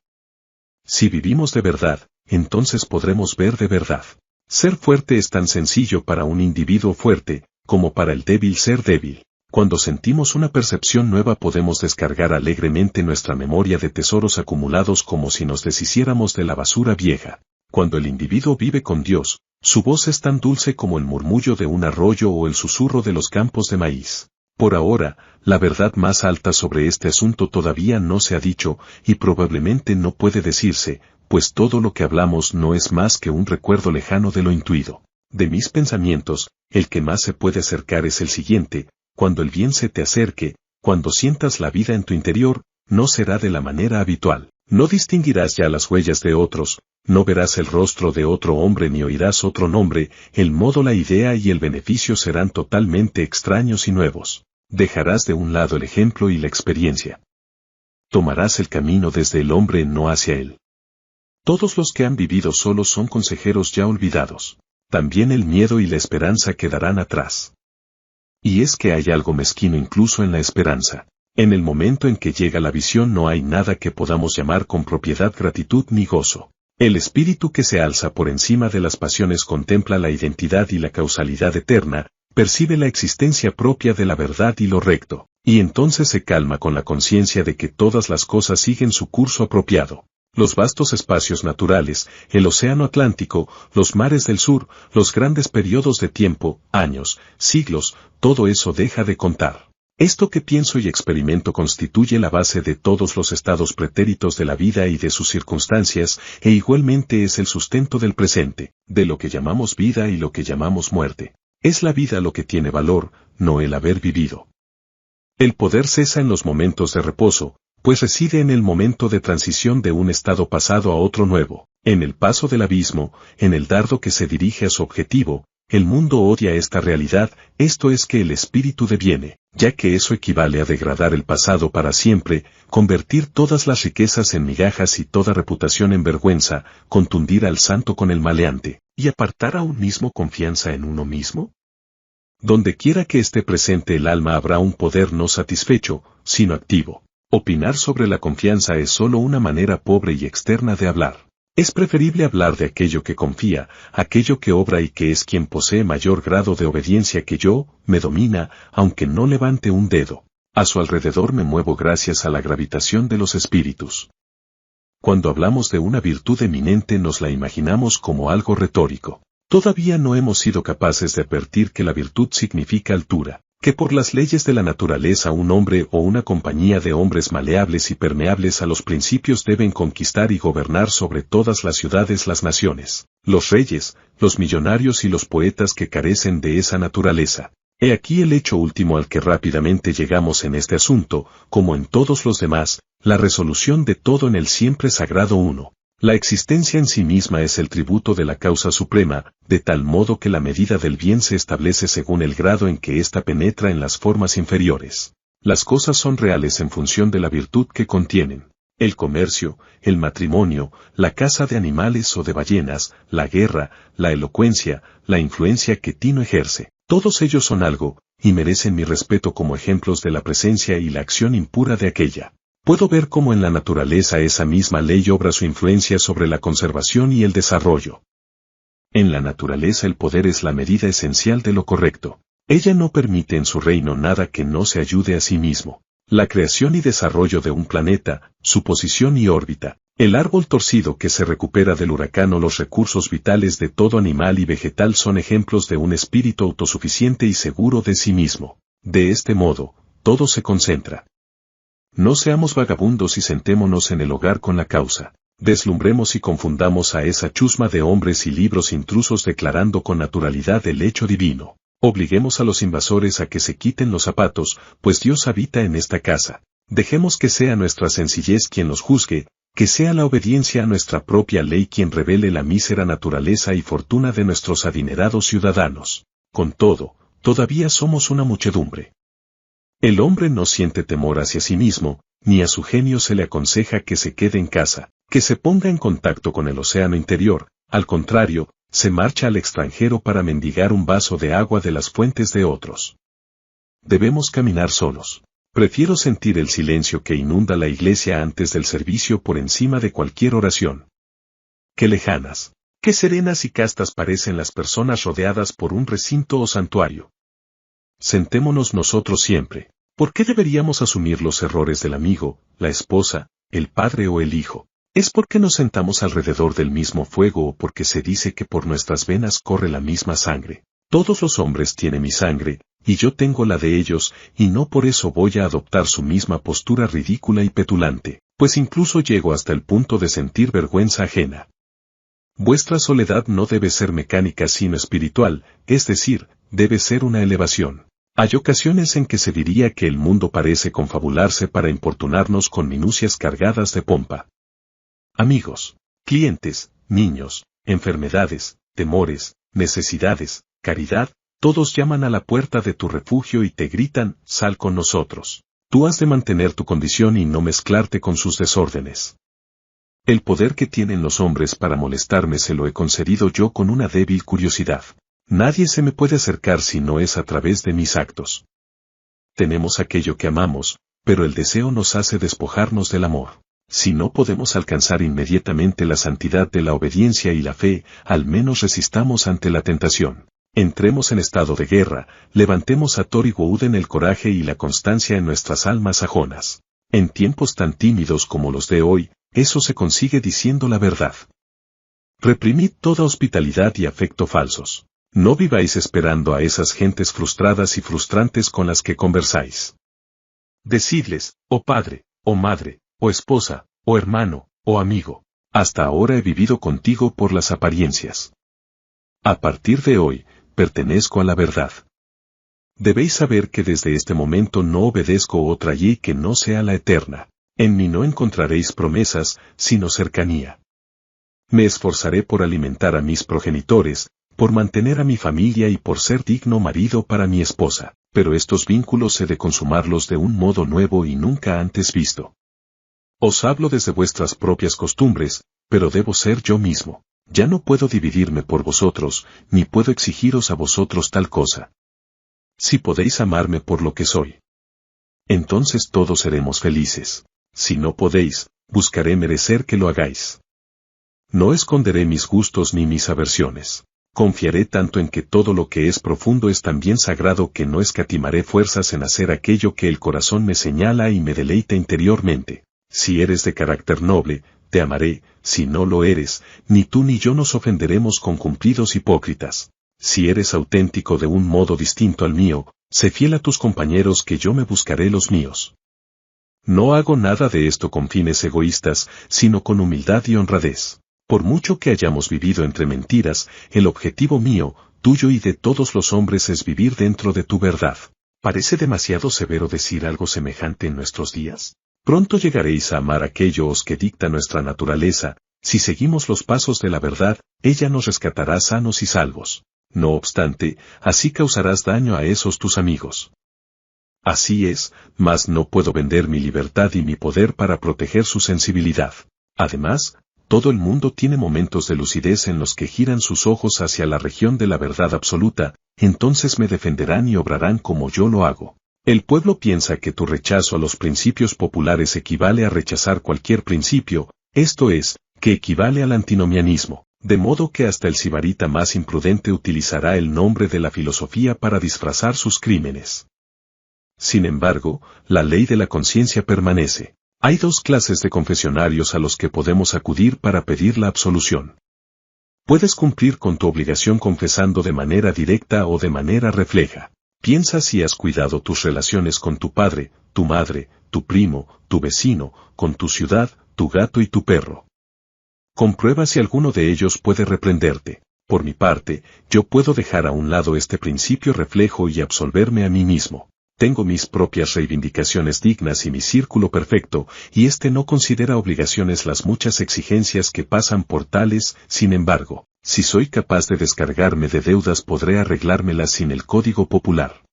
Speaker 1: Si vivimos de verdad, entonces podremos ver de verdad. Ser fuerte es tan sencillo para un individuo fuerte, como para el débil ser débil. Cuando sentimos una percepción nueva podemos descargar alegremente nuestra memoria de tesoros acumulados como si nos deshiciéramos de la basura vieja. Cuando el individuo vive con Dios, su voz es tan dulce como el murmullo de un arroyo o el susurro de los campos de maíz. Por ahora, la verdad más alta sobre este asunto todavía no se ha dicho, y probablemente no puede decirse, pues todo lo que hablamos no es más que un recuerdo lejano de lo intuido. De mis pensamientos, el que más se puede acercar es el siguiente: cuando el bien se te acerque, cuando sientas la vida en tu interior, no será de la manera habitual. No distinguirás ya las huellas de otros, no verás el rostro de otro hombre ni oirás otro nombre, el modo, la idea y el beneficio serán totalmente extraños y nuevos. Dejarás de un lado el ejemplo y la experiencia. Tomarás el camino desde el hombre, no hacia él. Todos los que han vivido solos son consejeros ya olvidados. También el miedo y la esperanza quedarán atrás. Y es que hay algo mezquino incluso en la esperanza. En el momento en que llega la visión no hay nada que podamos llamar con propiedad gratitud ni gozo. El espíritu que se alza por encima de las pasiones contempla la identidad y la causalidad eterna, percibe la existencia propia de la verdad y lo recto, y entonces se calma con la conciencia de que todas las cosas siguen su curso apropiado. Los vastos espacios naturales, el océano Atlántico, los mares del sur, los grandes periodos de tiempo, años, siglos, todo eso deja de contar. Esto que pienso y experimento constituye la base de todos los estados pretéritos de la vida y de sus circunstancias, e igualmente es el sustento del presente, de lo que llamamos vida y lo que llamamos muerte. Es la vida lo que tiene valor, no el haber vivido. El poder cesa en los momentos de reposo, pues reside en el momento de transición de un estado pasado a otro nuevo, en el paso del abismo, en el dardo que se dirige a su objetivo. El mundo odia esta realidad, esto es que el espíritu deviene, ya que eso equivale a degradar el pasado para siempre, convertir todas las riquezas en migajas y toda reputación en vergüenza, contundir al santo con el maleante, y apartar a un mismo confianza en uno mismo. Donde quiera que esté presente el alma habrá un poder no satisfecho, sino activo. Opinar sobre la confianza es solo una manera pobre y externa de hablar. Es preferible hablar de aquello que confía, aquello que obra y que es quien posee mayor grado de obediencia que yo, me domina, aunque no levante un dedo. A su alrededor me muevo gracias a la gravitación de los espíritus. Cuando hablamos de una virtud eminente nos la imaginamos como algo retórico. Todavía no hemos sido capaces de advertir que la virtud significa altura, que por las leyes de la naturaleza un hombre o una compañía de hombres maleables y permeables a los principios deben conquistar y gobernar sobre todas las ciudades, las naciones, los reyes, los millonarios y los poetas que carecen de esa naturaleza. He aquí el hecho último al que rápidamente llegamos en este asunto, como en todos los demás, la resolución de todo en el siempre sagrado uno. La existencia en sí misma es el tributo de la causa suprema, de tal modo que la medida del bien se establece según el grado en que ésta penetra en las formas inferiores. Las cosas son reales en función de la virtud que contienen. El comercio, el matrimonio, la caza de animales o de ballenas, la guerra, la elocuencia, la influencia que Tino ejerce, todos ellos son algo, y merecen mi respeto como ejemplos de la presencia y la acción impura de aquella. Puedo ver cómo en la naturaleza esa misma ley obra su influencia sobre la conservación y el desarrollo. En la naturaleza el poder es la medida esencial de lo correcto. Ella no permite en su reino nada que no se ayude a sí mismo. La creación y desarrollo de un planeta, su posición y órbita, el árbol torcido que se recupera del huracán o los recursos vitales de todo animal y vegetal son ejemplos de un espíritu autosuficiente y seguro de sí mismo. De este modo, todo se concentra. No seamos vagabundos y sentémonos en el hogar con la causa. Deslumbremos y confundamos a esa chusma de hombres y libros intrusos declarando con naturalidad el hecho divino. Obliguemos a los invasores a que se quiten los zapatos, pues Dios habita en esta casa. Dejemos que sea nuestra sencillez quien los juzgue, que sea la obediencia a nuestra propia ley quien revele la mísera naturaleza y fortuna de nuestros adinerados ciudadanos. Con todo, todavía somos una muchedumbre. El hombre no siente temor hacia sí mismo, ni a su genio se le aconseja que se quede en casa, que se ponga en contacto con el océano interior, al contrario, se marcha al extranjero para mendigar un vaso de agua de las fuentes de otros. Debemos caminar solos. Prefiero sentir el silencio que inunda la iglesia antes del servicio por encima de cualquier oración. Qué lejanas, qué serenas y castas parecen las personas rodeadas por un recinto o santuario. Sentémonos nosotros siempre. ¿Por qué deberíamos asumir los errores del amigo, la esposa, el padre o el hijo? ¿Es porque nos sentamos alrededor del mismo fuego o porque se dice que por nuestras venas corre la misma sangre? Todos los hombres tienen mi sangre, y yo tengo la de ellos, y no por eso voy a adoptar su misma postura ridícula y petulante, pues incluso llego hasta el punto de sentir vergüenza ajena. Vuestra soledad no debe ser mecánica sino espiritual, es decir, debe ser una elevación. Hay ocasiones en que se diría que el mundo parece confabularse para importunarnos con minucias cargadas de pompa. Amigos, clientes, niños, enfermedades, temores, necesidades, caridad, todos llaman a la puerta de tu refugio y te gritan, sal con nosotros. Tú has de mantener tu condición y no mezclarte con sus desórdenes. El poder que tienen los hombres para molestarme se lo he concedido yo con una débil curiosidad. Nadie se me puede acercar si no es a través de mis actos. Tenemos aquello que amamos, pero el deseo nos hace despojarnos del amor. Si no podemos alcanzar inmediatamente la santidad de la obediencia y la fe, al menos resistamos ante la tentación. Entremos en estado de guerra, levantemos a Thor y Woden el coraje y la constancia en nuestras almas sajonas. En tiempos tan tímidos como los de hoy, eso se consigue diciendo la verdad. Reprimid toda hospitalidad y afecto falsos. No viváis esperando a esas gentes frustradas y frustrantes con las que conversáis. Decidles, oh padre, oh madre, oh esposa, oh hermano, oh amigo, hasta ahora he vivido contigo por las apariencias. A partir de hoy, pertenezco a la verdad. Debéis saber que desde este momento no obedezco otra ley que no sea la eterna. En mí no encontraréis promesas, sino cercanía. Me esforzaré por alimentar a mis progenitores, por mantener a mi familia y por ser digno marido para mi esposa, pero estos vínculos he de consumarlos de un modo nuevo y nunca antes visto. Os hablo desde vuestras propias costumbres, pero debo ser yo mismo. Ya no puedo dividirme por vosotros, ni puedo exigiros a vosotros tal cosa. Si podéis amarme por lo que soy, entonces todos seremos felices. Si no podéis, buscaré merecer que lo hagáis. No esconderé mis gustos ni mis aversiones. Confiaré tanto en que todo lo que es profundo es tan bien sagrado que no escatimaré fuerzas en hacer aquello que el corazón me señala y me deleita interiormente. Si eres de carácter noble, te amaré; si no lo eres, ni tú ni yo nos ofenderemos con cumplidos hipócritas. Si eres auténtico de un modo distinto al mío, sé fiel a tus compañeros que yo me buscaré los míos. No hago nada de esto con fines egoístas, sino con humildad y honradez. Por mucho que hayamos vivido entre mentiras, el objetivo mío, tuyo y de todos los hombres es vivir dentro de tu verdad. ¿Parece demasiado severo decir algo semejante en nuestros días? Pronto llegaréis a amar aquellos que dicta nuestra naturaleza. Si seguimos los pasos de la verdad, ella nos rescatará sanos y salvos. No obstante, así causarás daño a esos tus amigos. Así es, mas no puedo vender mi libertad y mi poder para proteger su sensibilidad. Además, todo el mundo tiene momentos de lucidez en los que giran sus ojos hacia la región de la verdad absoluta, entonces me defenderán y obrarán como yo lo hago. El pueblo piensa que tu rechazo a los principios populares equivale a rechazar cualquier principio, esto es, que equivale al antinomianismo, de modo que hasta el sibarita más imprudente utilizará el nombre de la filosofía para disfrazar sus crímenes. Sin embargo, la ley de la conciencia permanece. Hay dos clases de confesionarios a los que podemos acudir para pedir la absolución. Puedes cumplir con tu obligación confesando de manera directa o de manera refleja. Piensa si has cuidado tus relaciones con tu padre, tu madre, tu primo, tu vecino, con tu ciudad, tu gato y tu perro. Comprueba si alguno de ellos puede reprenderte. Por mi parte, yo puedo dejar a un lado este principio reflejo y absolverme a mí mismo. Tengo mis propias reivindicaciones dignas y mi círculo perfecto, y este no considera obligaciones las muchas exigencias que pasan por tales. Sin embargo, si soy capaz de descargarme de deudas podré arreglármelas sin el código popular.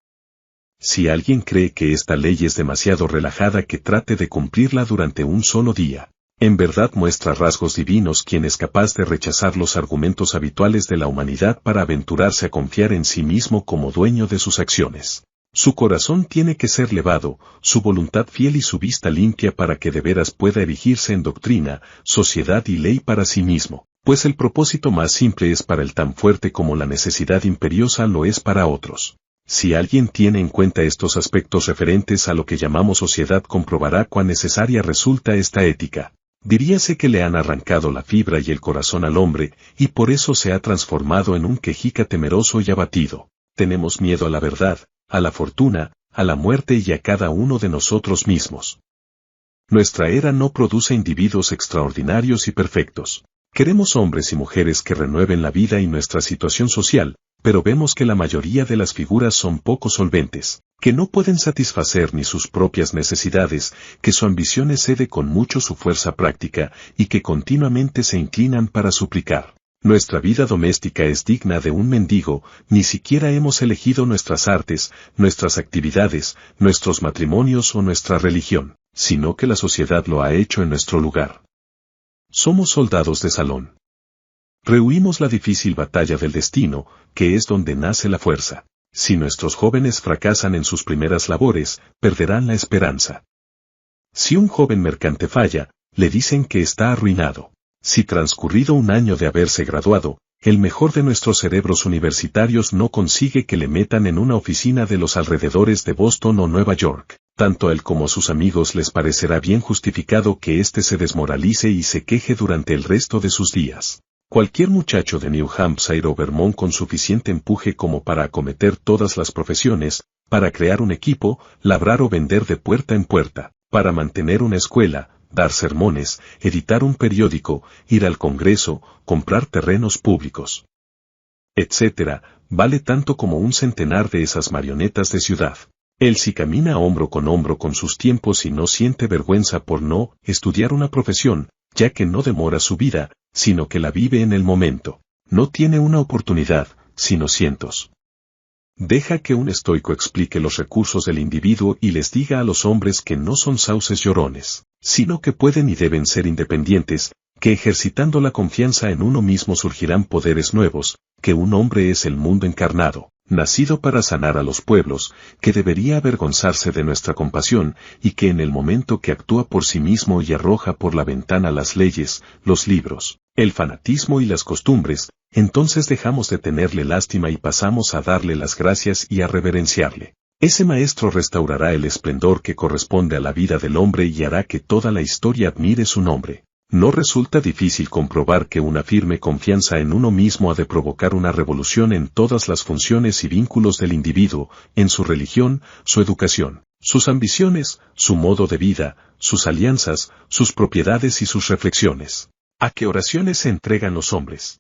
Speaker 1: Si alguien cree que esta ley es demasiado relajada, que trate de cumplirla durante un solo día. En verdad muestra rasgos divinos quien es capaz de rechazar los argumentos habituales de la humanidad para aventurarse a confiar en sí mismo como dueño de sus acciones. Su corazón tiene que ser levado, su voluntad fiel y su vista limpia para que de veras pueda erigirse en doctrina, sociedad y ley para sí mismo, pues el propósito más simple es para él tan fuerte como la necesidad imperiosa lo es para otros. Si alguien tiene en cuenta estos aspectos referentes a lo que llamamos sociedad, comprobará cuán necesaria resulta esta ética. Diríase que le han arrancado la fibra y el corazón al hombre, y por eso se ha transformado en un quejica temeroso y abatido. Tenemos miedo a la verdad, a la fortuna, a la muerte y a cada uno de nosotros mismos. Nuestra era no produce individuos extraordinarios y perfectos. Queremos hombres y mujeres que renueven la vida y nuestra situación social, pero vemos que la mayoría de las figuras son poco solventes, que no pueden satisfacer ni sus propias necesidades, que su ambición excede con mucho su fuerza práctica, y que continuamente se inclinan para suplicar. Nuestra vida doméstica es digna de un mendigo, ni siquiera hemos elegido nuestras artes, nuestras actividades, nuestros matrimonios o nuestra religión, sino que la sociedad lo ha hecho en nuestro lugar. Somos soldados de salón. Rehuimos la difícil batalla del destino, que es donde nace la fuerza. Si nuestros jóvenes fracasan en sus primeras labores, perderán la esperanza. Si un joven mercante falla, le dicen que está arruinado. Si transcurrido un año de haberse graduado, el mejor de nuestros cerebros universitarios no consigue que le metan en una oficina de los alrededores de Boston o Nueva York, tanto a él como a sus amigos les parecerá bien justificado que éste se desmoralice y se queje durante el resto de sus días. Cualquier muchacho de New Hampshire o Vermont con suficiente empuje como para acometer todas las profesiones, para crear un equipo, labrar o vender de puerta en puerta, para mantener una escuela, dar sermones, editar un periódico, ir al Congreso, comprar terrenos públicos, etc., vale tanto como un centenar de esas marionetas de ciudad. Él sí camina hombro con sus tiempos y no siente vergüenza por no estudiar una profesión, ya que no demora su vida, sino que la vive en el momento. No tiene una oportunidad, sino cientos. Deja que un estoico explique los recursos del individuo y les diga a los hombres que no son sauces llorones, sino que pueden y deben ser independientes, que ejercitando la confianza en uno mismo surgirán poderes nuevos, que un hombre es el mundo encarnado, nacido para sanar a los pueblos, que debería avergonzarse de nuestra compasión, y que en el momento que actúa por sí mismo y arroja por la ventana las leyes, los libros, el fanatismo y las costumbres, entonces dejamos de tenerle lástima y pasamos a darle las gracias y a reverenciarle. Ese maestro restaurará el esplendor que corresponde a la vida del hombre y hará que toda la historia admire su nombre. No resulta difícil comprobar que una firme confianza en uno mismo ha de provocar una revolución en todas las funciones y vínculos del individuo, en su religión, su educación, sus ambiciones, su modo de vida, sus alianzas, sus propiedades y sus reflexiones. ¿A qué oraciones se entregan los hombres?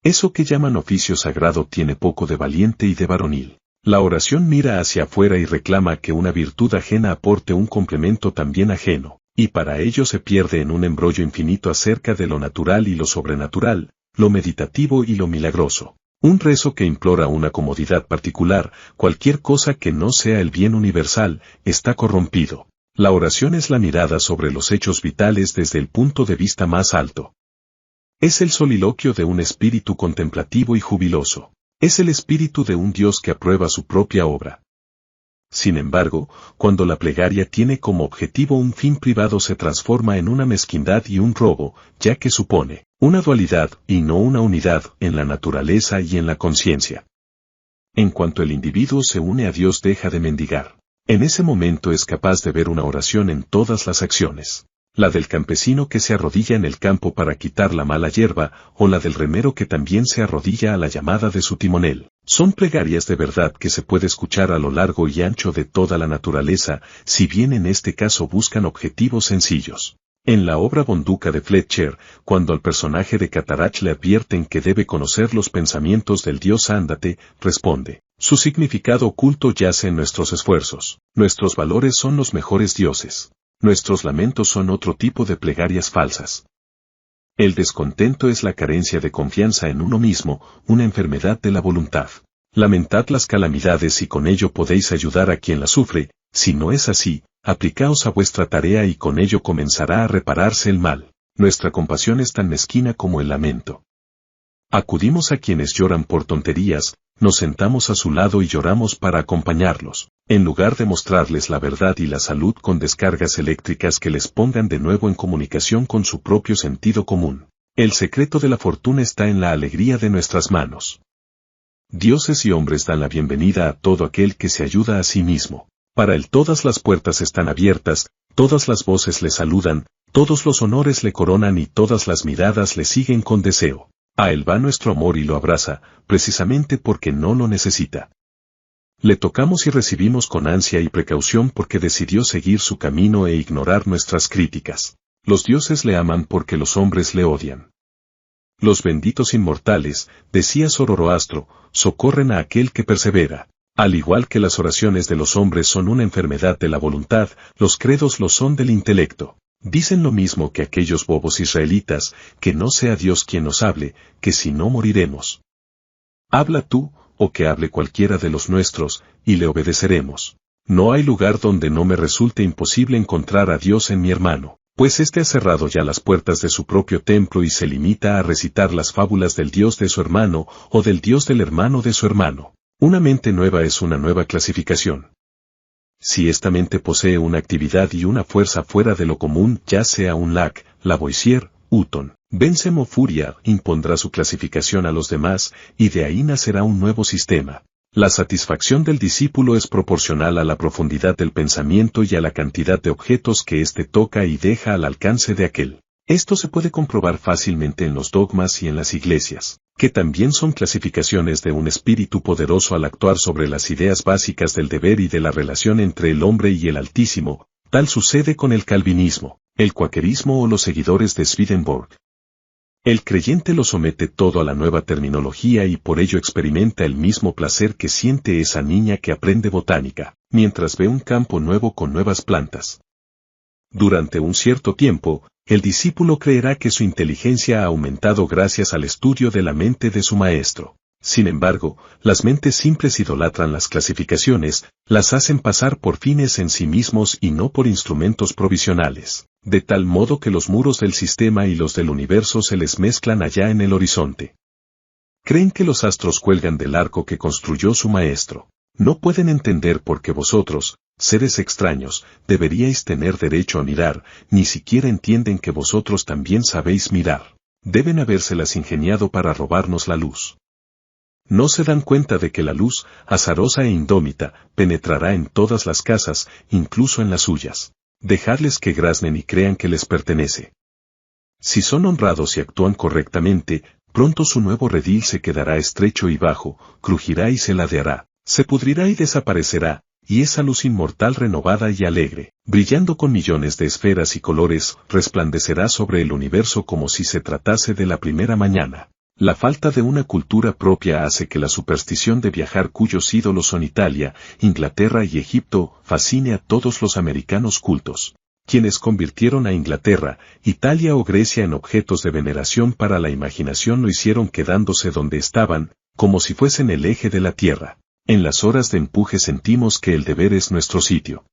Speaker 1: Eso que llaman oficio sagrado tiene poco de valiente y de varonil. La oración mira hacia afuera y reclama que una virtud ajena aporte un complemento también ajeno, y para ello se pierde en un embrollo infinito acerca de lo natural y lo sobrenatural, lo meditativo y lo milagroso. Un rezo que implora una comodidad particular, cualquier cosa que no sea el bien universal, está corrompido. La oración es la mirada sobre los hechos vitales desde el punto de vista más alto. Es el soliloquio de un espíritu contemplativo y jubiloso. Es el espíritu de un Dios que aprueba su propia obra. Sin embargo, cuando la plegaria tiene como objetivo un fin privado se transforma en una mezquindad y un robo, ya que supone una dualidad y no una unidad en la naturaleza y en la conciencia. En cuanto el individuo se une a Dios deja de mendigar. En ese momento es capaz de ver una oración en todas las acciones. La del campesino que se arrodilla en el campo para quitar la mala hierba, o la del remero que también se arrodilla a la llamada de su timonel. Son plegarias de verdad que se puede escuchar a lo largo y ancho de toda la naturaleza, si bien en este caso buscan objetivos sencillos. En la obra Bonduca de Fletcher, cuando al personaje de Catarach le advierten que debe conocer los pensamientos del dios Ándate, responde: su significado oculto yace en nuestros esfuerzos. Nuestros valores son los mejores dioses. Nuestros lamentos son otro tipo de plegarias falsas. El descontento es la carencia de confianza en uno mismo, una enfermedad de la voluntad. Lamentad las calamidades y con ello podéis ayudar a quien las sufre, si no es así, aplicaos a vuestra tarea y con ello comenzará a repararse el mal. Nuestra compasión es tan mezquina como el lamento. Acudimos a quienes lloran por tonterías, nos sentamos a su lado y lloramos para acompañarlos, en lugar de mostrarles la verdad y la salud con descargas eléctricas que les pongan de nuevo en comunicación con su propio sentido común. El secreto de la fortuna está en la alegría de nuestras manos. Dioses y hombres dan la bienvenida a todo aquel que se ayuda a sí mismo. Para él todas las puertas están abiertas, todas las voces le saludan, todos los honores le coronan y todas las miradas le siguen con deseo. A él va nuestro amor y lo abraza, precisamente porque no lo necesita. Le tocamos y recibimos con ansia y precaución porque decidió seguir su camino e ignorar nuestras críticas. Los dioses le aman porque los hombres le odian. Los benditos inmortales, decía Zoroastro, socorren a aquel que persevera. Al igual que las oraciones de los hombres son una enfermedad de la voluntad, los credos lo son del intelecto. Dicen lo mismo que aquellos bobos israelitas, que no sea Dios quien nos hable, que si no moriremos. Habla tú, o que hable cualquiera de los nuestros, y le obedeceremos. No hay lugar donde no me resulte imposible encontrar a Dios en mi hermano, pues éste ha cerrado ya las puertas de su propio templo y se limita a recitar las fábulas del Dios de su hermano, o del Dios del hermano de su hermano. Una mente nueva es una nueva clasificación. Si esta mente posee una actividad y una fuerza fuera de lo común, ya sea un Locke, Lavoisier, Hutton, Bentham o Fourier, impondrá su clasificación a los demás, y de ahí nacerá un nuevo sistema. La satisfacción del discípulo es proporcional a la profundidad del pensamiento y a la cantidad de objetos que éste toca y deja al alcance de aquel. Esto se puede comprobar fácilmente en los dogmas y en las iglesias, que también son clasificaciones de un espíritu poderoso al actuar sobre las ideas básicas del deber y de la relación entre el hombre y el Altísimo. Tal sucede con el calvinismo, el cuaquerismo o los seguidores de Swedenborg. El creyente lo somete todo a la nueva terminología y por ello experimenta el mismo placer que siente esa niña que aprende botánica, mientras ve un campo nuevo con nuevas plantas. Durante un cierto tiempo, el discípulo creerá que su inteligencia ha aumentado gracias al estudio de la mente de su maestro. Sin embargo, las mentes simples idolatran las clasificaciones, las hacen pasar por fines en sí mismos y no por instrumentos provisionales, de tal modo que los muros del sistema y los del universo se les mezclan allá en el horizonte. Creen que los astros cuelgan del arco que construyó su maestro. No pueden entender por qué vosotros, seres extraños, deberíais tener derecho a mirar, ni siquiera entienden que vosotros también sabéis mirar. Deben habérselas ingeniado para robarnos la luz. No se dan cuenta de que la luz, azarosa e indómita, penetrará en todas las casas, incluso en las suyas. Dejadles que graznen y crean que les pertenece. Si son honrados y actúan correctamente, pronto su nuevo redil se quedará estrecho y bajo, crujirá y se ladeará, se pudrirá y desaparecerá, y esa luz inmortal renovada y alegre, brillando con millones de esferas y colores, resplandecerá sobre el universo como si se tratase de la primera mañana. La falta de una cultura propia hace que la superstición de viajar cuyos ídolos son Italia, Inglaterra y Egipto fascine a todos los americanos cultos, quienes convirtieron a Inglaterra, Italia o Grecia en objetos de veneración para la imaginación lo hicieron quedándose donde estaban, como si fuesen el eje de la tierra. En las horas de empuje sentimos que el deber es nuestro sitio.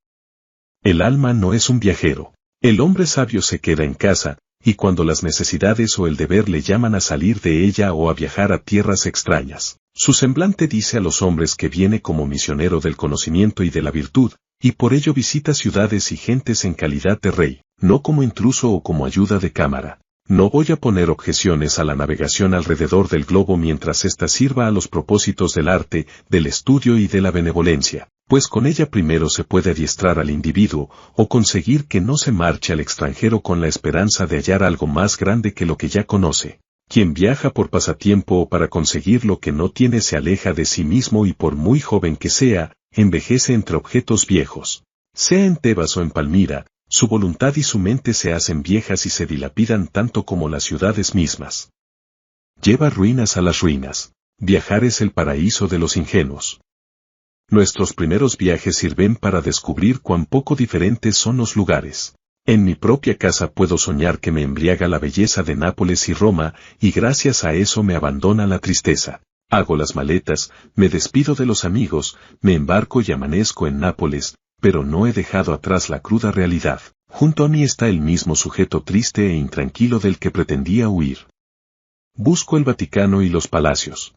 Speaker 1: El alma no es un viajero. El hombre sabio se queda en casa, y cuando las necesidades o el deber le llaman a salir de ella o a viajar a tierras extrañas, su semblante dice a los hombres que viene como misionero del conocimiento y de la virtud, y por ello visita ciudades y gentes en calidad de rey, no como intruso o como ayuda de cámara. No voy a poner objeciones a la navegación alrededor del globo mientras ésta sirva a los propósitos del arte, del estudio y de la benevolencia, pues con ella primero se puede adiestrar al individuo, o conseguir que no se marche al extranjero con la esperanza de hallar algo más grande que lo que ya conoce. Quien viaja por pasatiempo o para conseguir lo que no tiene se aleja de sí mismo y por muy joven que sea, envejece entre objetos viejos. Sea en Tebas o en Palmira, su voluntad y su mente se hacen viejas y se dilapidan tanto como las ciudades mismas. Lleva ruinas a las ruinas. Viajar es el paraíso de los ingenuos. Nuestros primeros viajes sirven para descubrir cuán poco diferentes son los lugares. En mi propia casa puedo soñar que me embriaga la belleza de Nápoles y Roma, y gracias a eso me abandona la tristeza. Hago las maletas, me despido de los amigos, me embarco y amanezco en Nápoles, pero no he dejado atrás la cruda realidad. Junto a mí está el mismo sujeto triste e intranquilo del que pretendía huir. Busco el Vaticano y los palacios.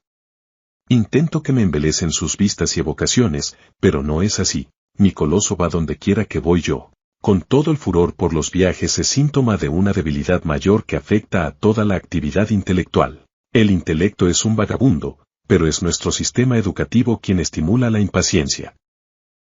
Speaker 1: Intento que me embelecen sus vistas y evocaciones, pero no es así. Mi coloso va donde quiera que voy yo. Con todo el furor por los viajes es síntoma de una debilidad mayor que afecta a toda la actividad intelectual. El intelecto es un vagabundo, pero es nuestro sistema educativo quien estimula la impaciencia.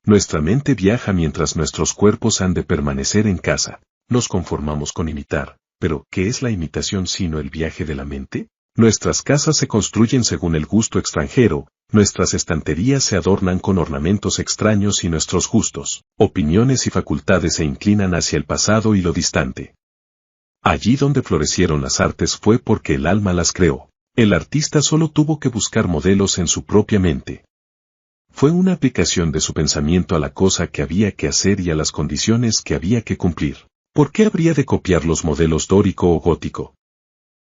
Speaker 1: Nuestra mente viaja mientras nuestros cuerpos han de permanecer en casa. Nos conformamos con imitar, pero ¿qué es la imitación sino el viaje de la mente? Nuestras casas se construyen según el gusto extranjero, nuestras estanterías se adornan con ornamentos extraños y nuestros gustos, opiniones y facultades se inclinan hacia el pasado y lo distante. Allí donde florecieron las artes fue porque el alma las creó. El artista solo tuvo que buscar modelos en su propia mente. Fue una aplicación de su pensamiento a la cosa que había que hacer y a las condiciones que había que cumplir. ¿Por qué habría de copiar los modelos dórico o gótico?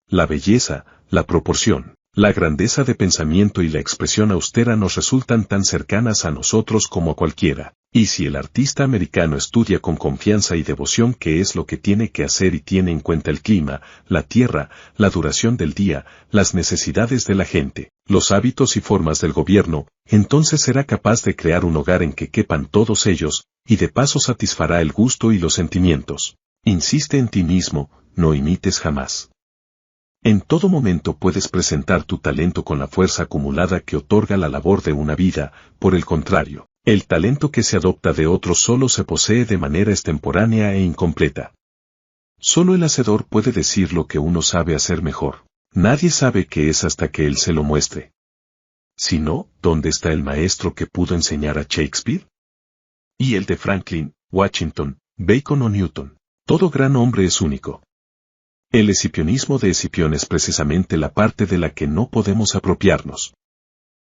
Speaker 1: La belleza, la proporción, la grandeza de pensamiento y la expresión austera nos resultan tan cercanas a nosotros como a cualquiera, y si el artista americano estudia con confianza y devoción qué es lo que tiene que hacer y tiene en cuenta el clima, la tierra, la duración del día, las necesidades de la gente, los hábitos y formas del gobierno, entonces será capaz de crear un hogar en que quepan todos ellos, y de paso satisfará el gusto y los sentimientos. Insiste en ti mismo, no imites jamás. En todo momento puedes presentar tu talento con la fuerza acumulada que otorga la labor de una vida, por el contrario, el talento que se adopta de otros solo se posee de manera extemporánea e incompleta. Solo el hacedor puede decir lo que uno sabe hacer mejor. Nadie sabe qué es hasta que él se lo muestre. Si no, ¿dónde está el maestro que pudo enseñar a Shakespeare? Y el de Franklin, Washington, Bacon o Newton. Todo gran hombre es único. El escipionismo de Escipión es precisamente la parte de la que no podemos apropiarnos.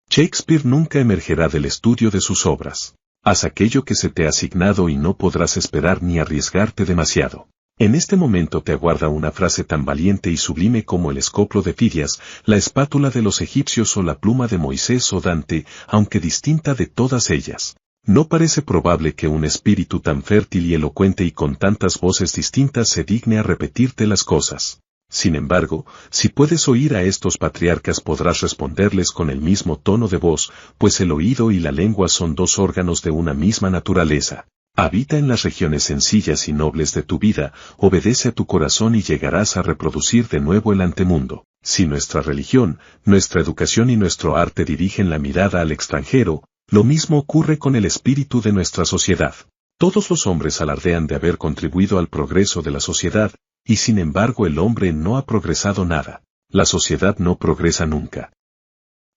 Speaker 1: Shakespeare nunca emergerá del estudio de sus obras. Haz aquello que se te ha asignado y no podrás esperar ni arriesgarte demasiado. En este momento te aguarda una frase tan valiente y sublime como el escoplo de Fidias, la espátula de los egipcios o la pluma de Moisés o Dante, aunque distinta de todas ellas. No parece probable que un espíritu tan fértil y elocuente y con tantas voces distintas se digne a repetirte las cosas. Sin embargo, si puedes oír a estos patriarcas podrás responderles con el mismo tono de voz, pues el oído y la lengua son dos órganos de una misma naturaleza. Habita en las regiones sencillas y nobles de tu vida, obedece a tu corazón y llegarás a reproducir de nuevo el antemundo. Si nuestra religión, nuestra educación y nuestro arte dirigen la mirada al extranjero, lo mismo ocurre con el espíritu de nuestra sociedad. Todos los hombres alardean de haber contribuido al progreso de la sociedad, y sin embargo el hombre no ha progresado nada. La sociedad no progresa nunca.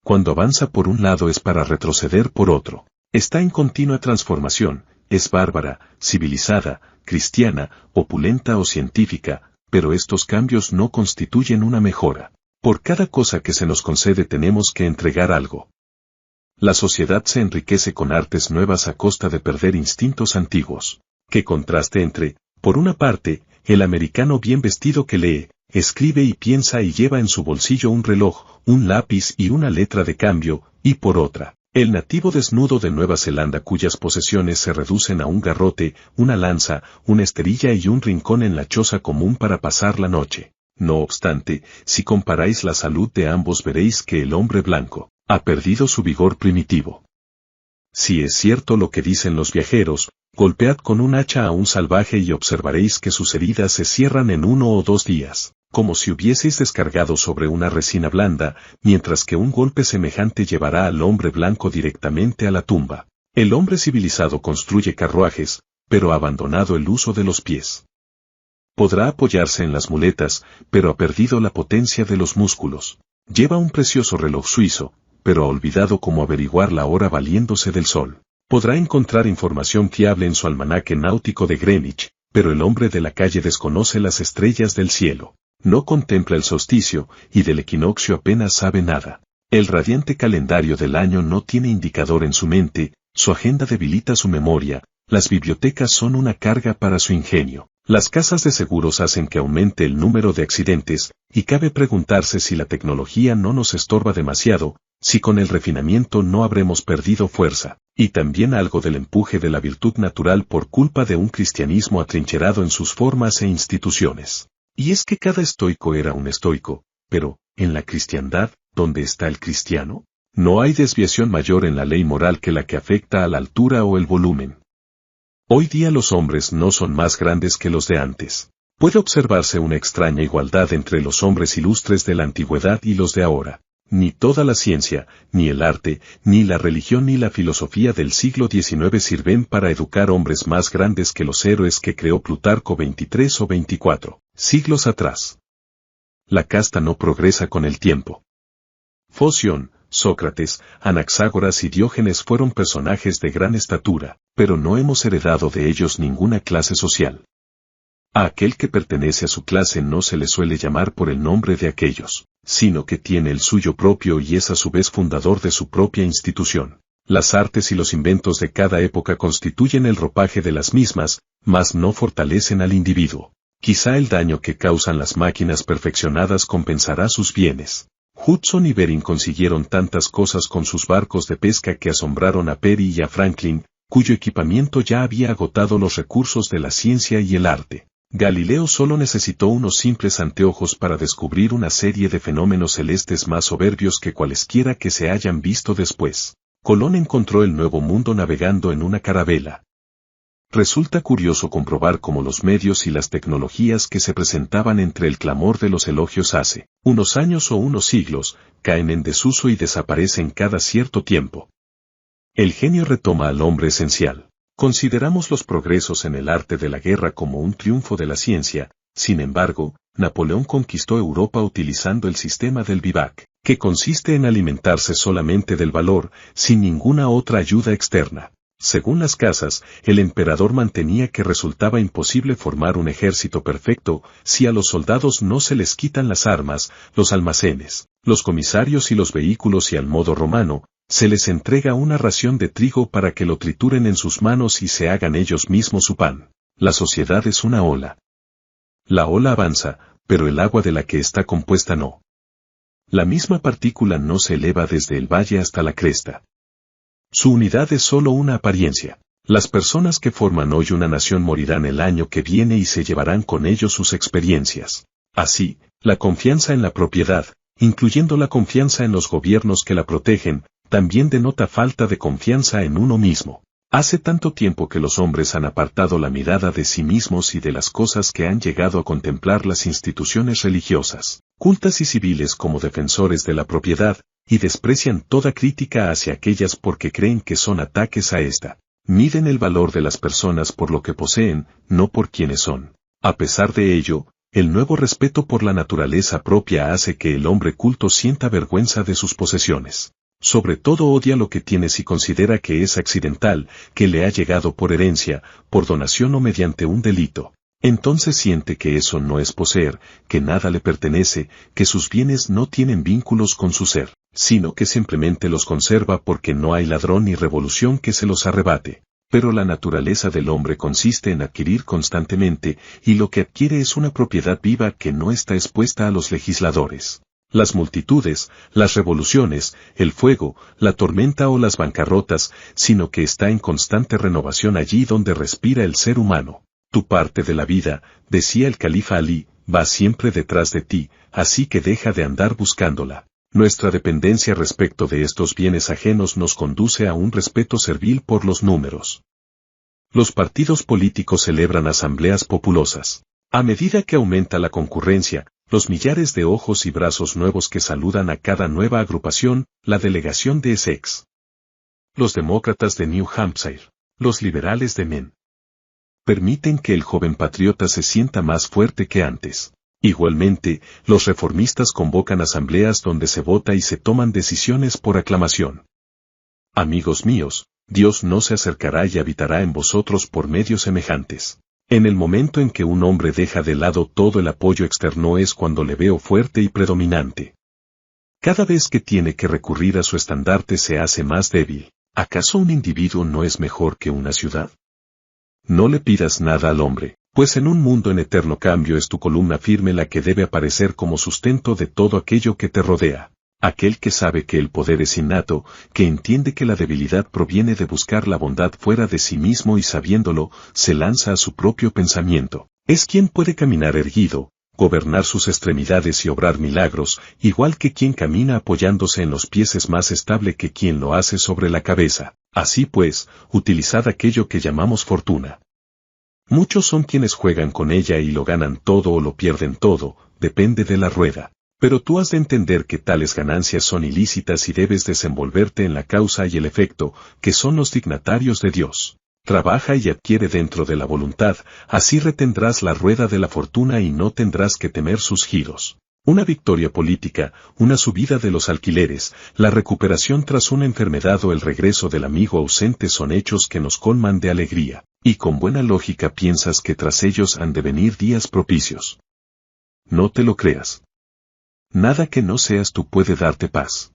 Speaker 1: Cuando avanza por un lado es para retroceder por otro. Está en continua transformación, es bárbara, civilizada, cristiana, opulenta o científica, pero estos cambios no constituyen una mejora. Por cada cosa que se nos concede tenemos que entregar algo. La sociedad se enriquece con artes nuevas a costa de perder instintos antiguos. Qué contraste entre, por una parte, el americano bien vestido que lee, escribe y piensa y lleva en su bolsillo un reloj, un lápiz y una letra de cambio, y por otra, el nativo desnudo de Nueva Zelanda cuyas posesiones se reducen a un garrote, una lanza, una esterilla y un rincón en la choza común para pasar la noche. No obstante, si comparáis la salud de ambos veréis que el hombre blanco ha perdido su vigor primitivo. Si es cierto lo que dicen los viajeros, golpead con un hacha a un salvaje y observaréis que sus heridas se cierran en 1 o 2 días, como si hubieseis descargado sobre una resina blanda, mientras que un golpe semejante llevará al hombre blanco directamente a la tumba. El hombre civilizado construye carruajes, pero ha abandonado el uso de los pies. Podrá apoyarse en las muletas, pero ha perdido la potencia de los músculos. Lleva un precioso reloj suizo, pero ha olvidado cómo averiguar la hora valiéndose del sol. Podrá encontrar información fiable en su almanaque náutico de Greenwich, pero el hombre de la calle desconoce las estrellas del cielo. No contempla el solsticio, y del equinoccio apenas sabe nada. El radiante calendario del año no tiene indicador en su mente, su agenda debilita su memoria, las bibliotecas son una carga para su ingenio. Las casas de seguros hacen que aumente el número de accidentes, y cabe preguntarse si la tecnología no nos estorba demasiado, si con el refinamiento no habremos perdido fuerza, y también algo del empuje de la virtud natural por culpa de un cristianismo atrincherado en sus formas e instituciones. Y es que cada estoico era un estoico, pero, en la cristiandad, ¿dónde está el cristiano? No hay desviación mayor en la ley moral que la que afecta a la altura o el volumen. Hoy día los hombres no son más grandes que los de antes. Puede observarse una extraña igualdad entre los hombres ilustres de la antigüedad y los de ahora. Ni toda la ciencia, ni el arte, ni la religión ni la filosofía del siglo XIX sirven para educar hombres más grandes que los héroes que creó Plutarco 23 o 24 siglos atrás. La casta no progresa con el tiempo. Foción, Sócrates, Anaxágoras y Diógenes fueron personajes de gran estatura, pero no hemos heredado de ellos ninguna clase social. A aquel que pertenece a su clase no se le suele llamar por el nombre de aquellos, sino que tiene el suyo propio y es a su vez fundador de su propia institución. Las artes y los inventos de cada época constituyen el ropaje de las mismas, mas no fortalecen al individuo. Quizá el daño que causan las máquinas perfeccionadas compensará sus bienes. Hudson y Bering consiguieron tantas cosas con sus barcos de pesca que asombraron a Perry y a Franklin, cuyo equipamiento ya había agotado los recursos de la ciencia y el arte. Galileo solo necesitó unos simples anteojos para descubrir una serie de fenómenos celestes más soberbios que cualesquiera que se hayan visto después. Colón encontró el Nuevo Mundo navegando en una carabela. Resulta curioso comprobar cómo los medios y las tecnologías que se presentaban entre el clamor de los elogios hace unos años o unos siglos, caen en desuso y desaparecen cada cierto tiempo. El genio retoma al hombre esencial. Consideramos los progresos en el arte de la guerra como un triunfo de la ciencia, sin embargo, Napoleón conquistó Europa utilizando el sistema del vivac, que consiste en alimentarse solamente del valor, sin ninguna otra ayuda externa. Según las casas, el emperador mantenía que resultaba imposible formar un ejército perfecto si a los soldados no se les quitan las armas, los almacenes, los comisarios y los vehículos y al modo romano, se les entrega una ración de trigo para que lo trituren en sus manos y se hagan ellos mismos su pan. La sociedad es una ola. La ola avanza, pero el agua de la que está compuesta no. La misma partícula no se eleva desde el valle hasta la cresta. Su unidad es solo una apariencia. Las personas que forman hoy una nación morirán el año que viene y se llevarán con ellos sus experiencias. Así, la confianza en la propiedad, incluyendo la confianza en los gobiernos que la protegen, también denota falta de confianza en uno mismo. Hace tanto tiempo que los hombres han apartado la mirada de sí mismos y de las cosas que han llegado a contemplar las instituciones religiosas, cultas y civiles como defensores de la propiedad, y desprecian toda crítica hacia aquellas porque creen que son ataques a esta. Miden el valor de las personas por lo que poseen, no por quienes son. A pesar de ello, el nuevo respeto por la naturaleza propia hace que el hombre culto sienta vergüenza de sus posesiones. Sobre todo odia lo que tiene si considera que es accidental, que le ha llegado por herencia, por donación o mediante un delito. Entonces siente que eso no es poseer, que nada le pertenece, que sus bienes no tienen vínculos con su ser, sino que simplemente los conserva porque no hay ladrón ni revolución que se los arrebate. Pero la naturaleza del hombre consiste en adquirir constantemente, y lo que adquiere es una propiedad viva que no está expuesta a los legisladores. Las multitudes, las revoluciones, el fuego, la tormenta o las bancarrotas, sino que está en constante renovación allí donde respira el ser humano. Tu parte de la vida, decía el califa Alí, va siempre detrás de ti, así que deja de andar buscándola. Nuestra dependencia respecto de estos bienes ajenos nos conduce a un respeto servil por los números. Los partidos políticos celebran asambleas populosas. A medida que aumenta la concurrencia, los millares de ojos y brazos nuevos que saludan a cada nueva agrupación, la delegación de Essex, los demócratas de New Hampshire, los liberales de Maine, permiten que el joven patriota se sienta más fuerte que antes. Igualmente, los reformistas convocan asambleas donde se vota y se toman decisiones por aclamación. Amigos míos, Dios no se acercará y habitará en vosotros por medios semejantes. En el momento en que un hombre deja de lado todo el apoyo externo es cuando le veo fuerte y predominante. Cada vez que tiene que recurrir a su estandarte se hace más débil. ¿Acaso un individuo no es mejor que una ciudad? No le pidas nada al hombre, pues en un mundo en eterno cambio es tu columna firme la que debe aparecer como sustento de todo aquello que te rodea. Aquel que sabe que el poder es innato, que entiende que la debilidad proviene de buscar la bondad fuera de sí mismo y sabiéndolo, se lanza a su propio pensamiento. Es quien puede caminar erguido, gobernar sus extremidades y obrar milagros, igual que quien camina apoyándose en los pies es más estable que quien lo hace sobre la cabeza. Así pues, utilizad aquello que llamamos fortuna. Muchos son quienes juegan con ella y lo ganan todo o lo pierden todo, depende de la rueda. Pero tú has de entender que tales ganancias son ilícitas y debes desenvolverte en la causa y el efecto, que son los dignatarios de Dios. Trabaja y adquiere dentro de la voluntad, así retendrás la rueda de la fortuna y no tendrás que temer sus giros. Una victoria política, una subida de los alquileres, la recuperación tras una enfermedad o el regreso del amigo ausente son hechos que nos colman de alegría, y con buena lógica piensas que tras ellos han de venir días propicios. No te lo creas. Nada que no seas tú puede darte paz.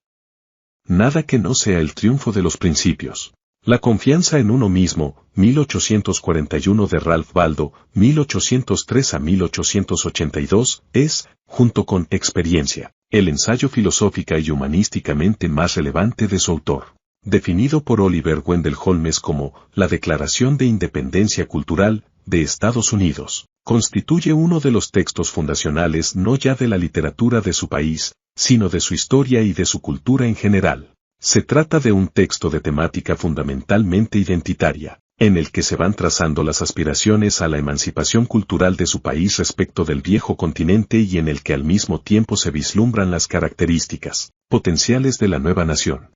Speaker 1: Nada que no sea el triunfo de los principios. La confianza en uno mismo, 1841 de Ralph Waldo, 1803 a 1882, es, junto con Experiencia, el ensayo filosófica y humanísticamente más relevante de su autor. Definido por Oliver Wendell Holmes como la Declaración de Independencia Cultural de Estados Unidos, constituye uno de los textos fundacionales no ya de la literatura de su país, sino de su historia y de su cultura en general. Se trata de un texto de temática fundamentalmente identitaria, en el que se van trazando las aspiraciones a la emancipación cultural de su país respecto del viejo continente y en el que al mismo tiempo se vislumbran las características potenciales de la nueva nación.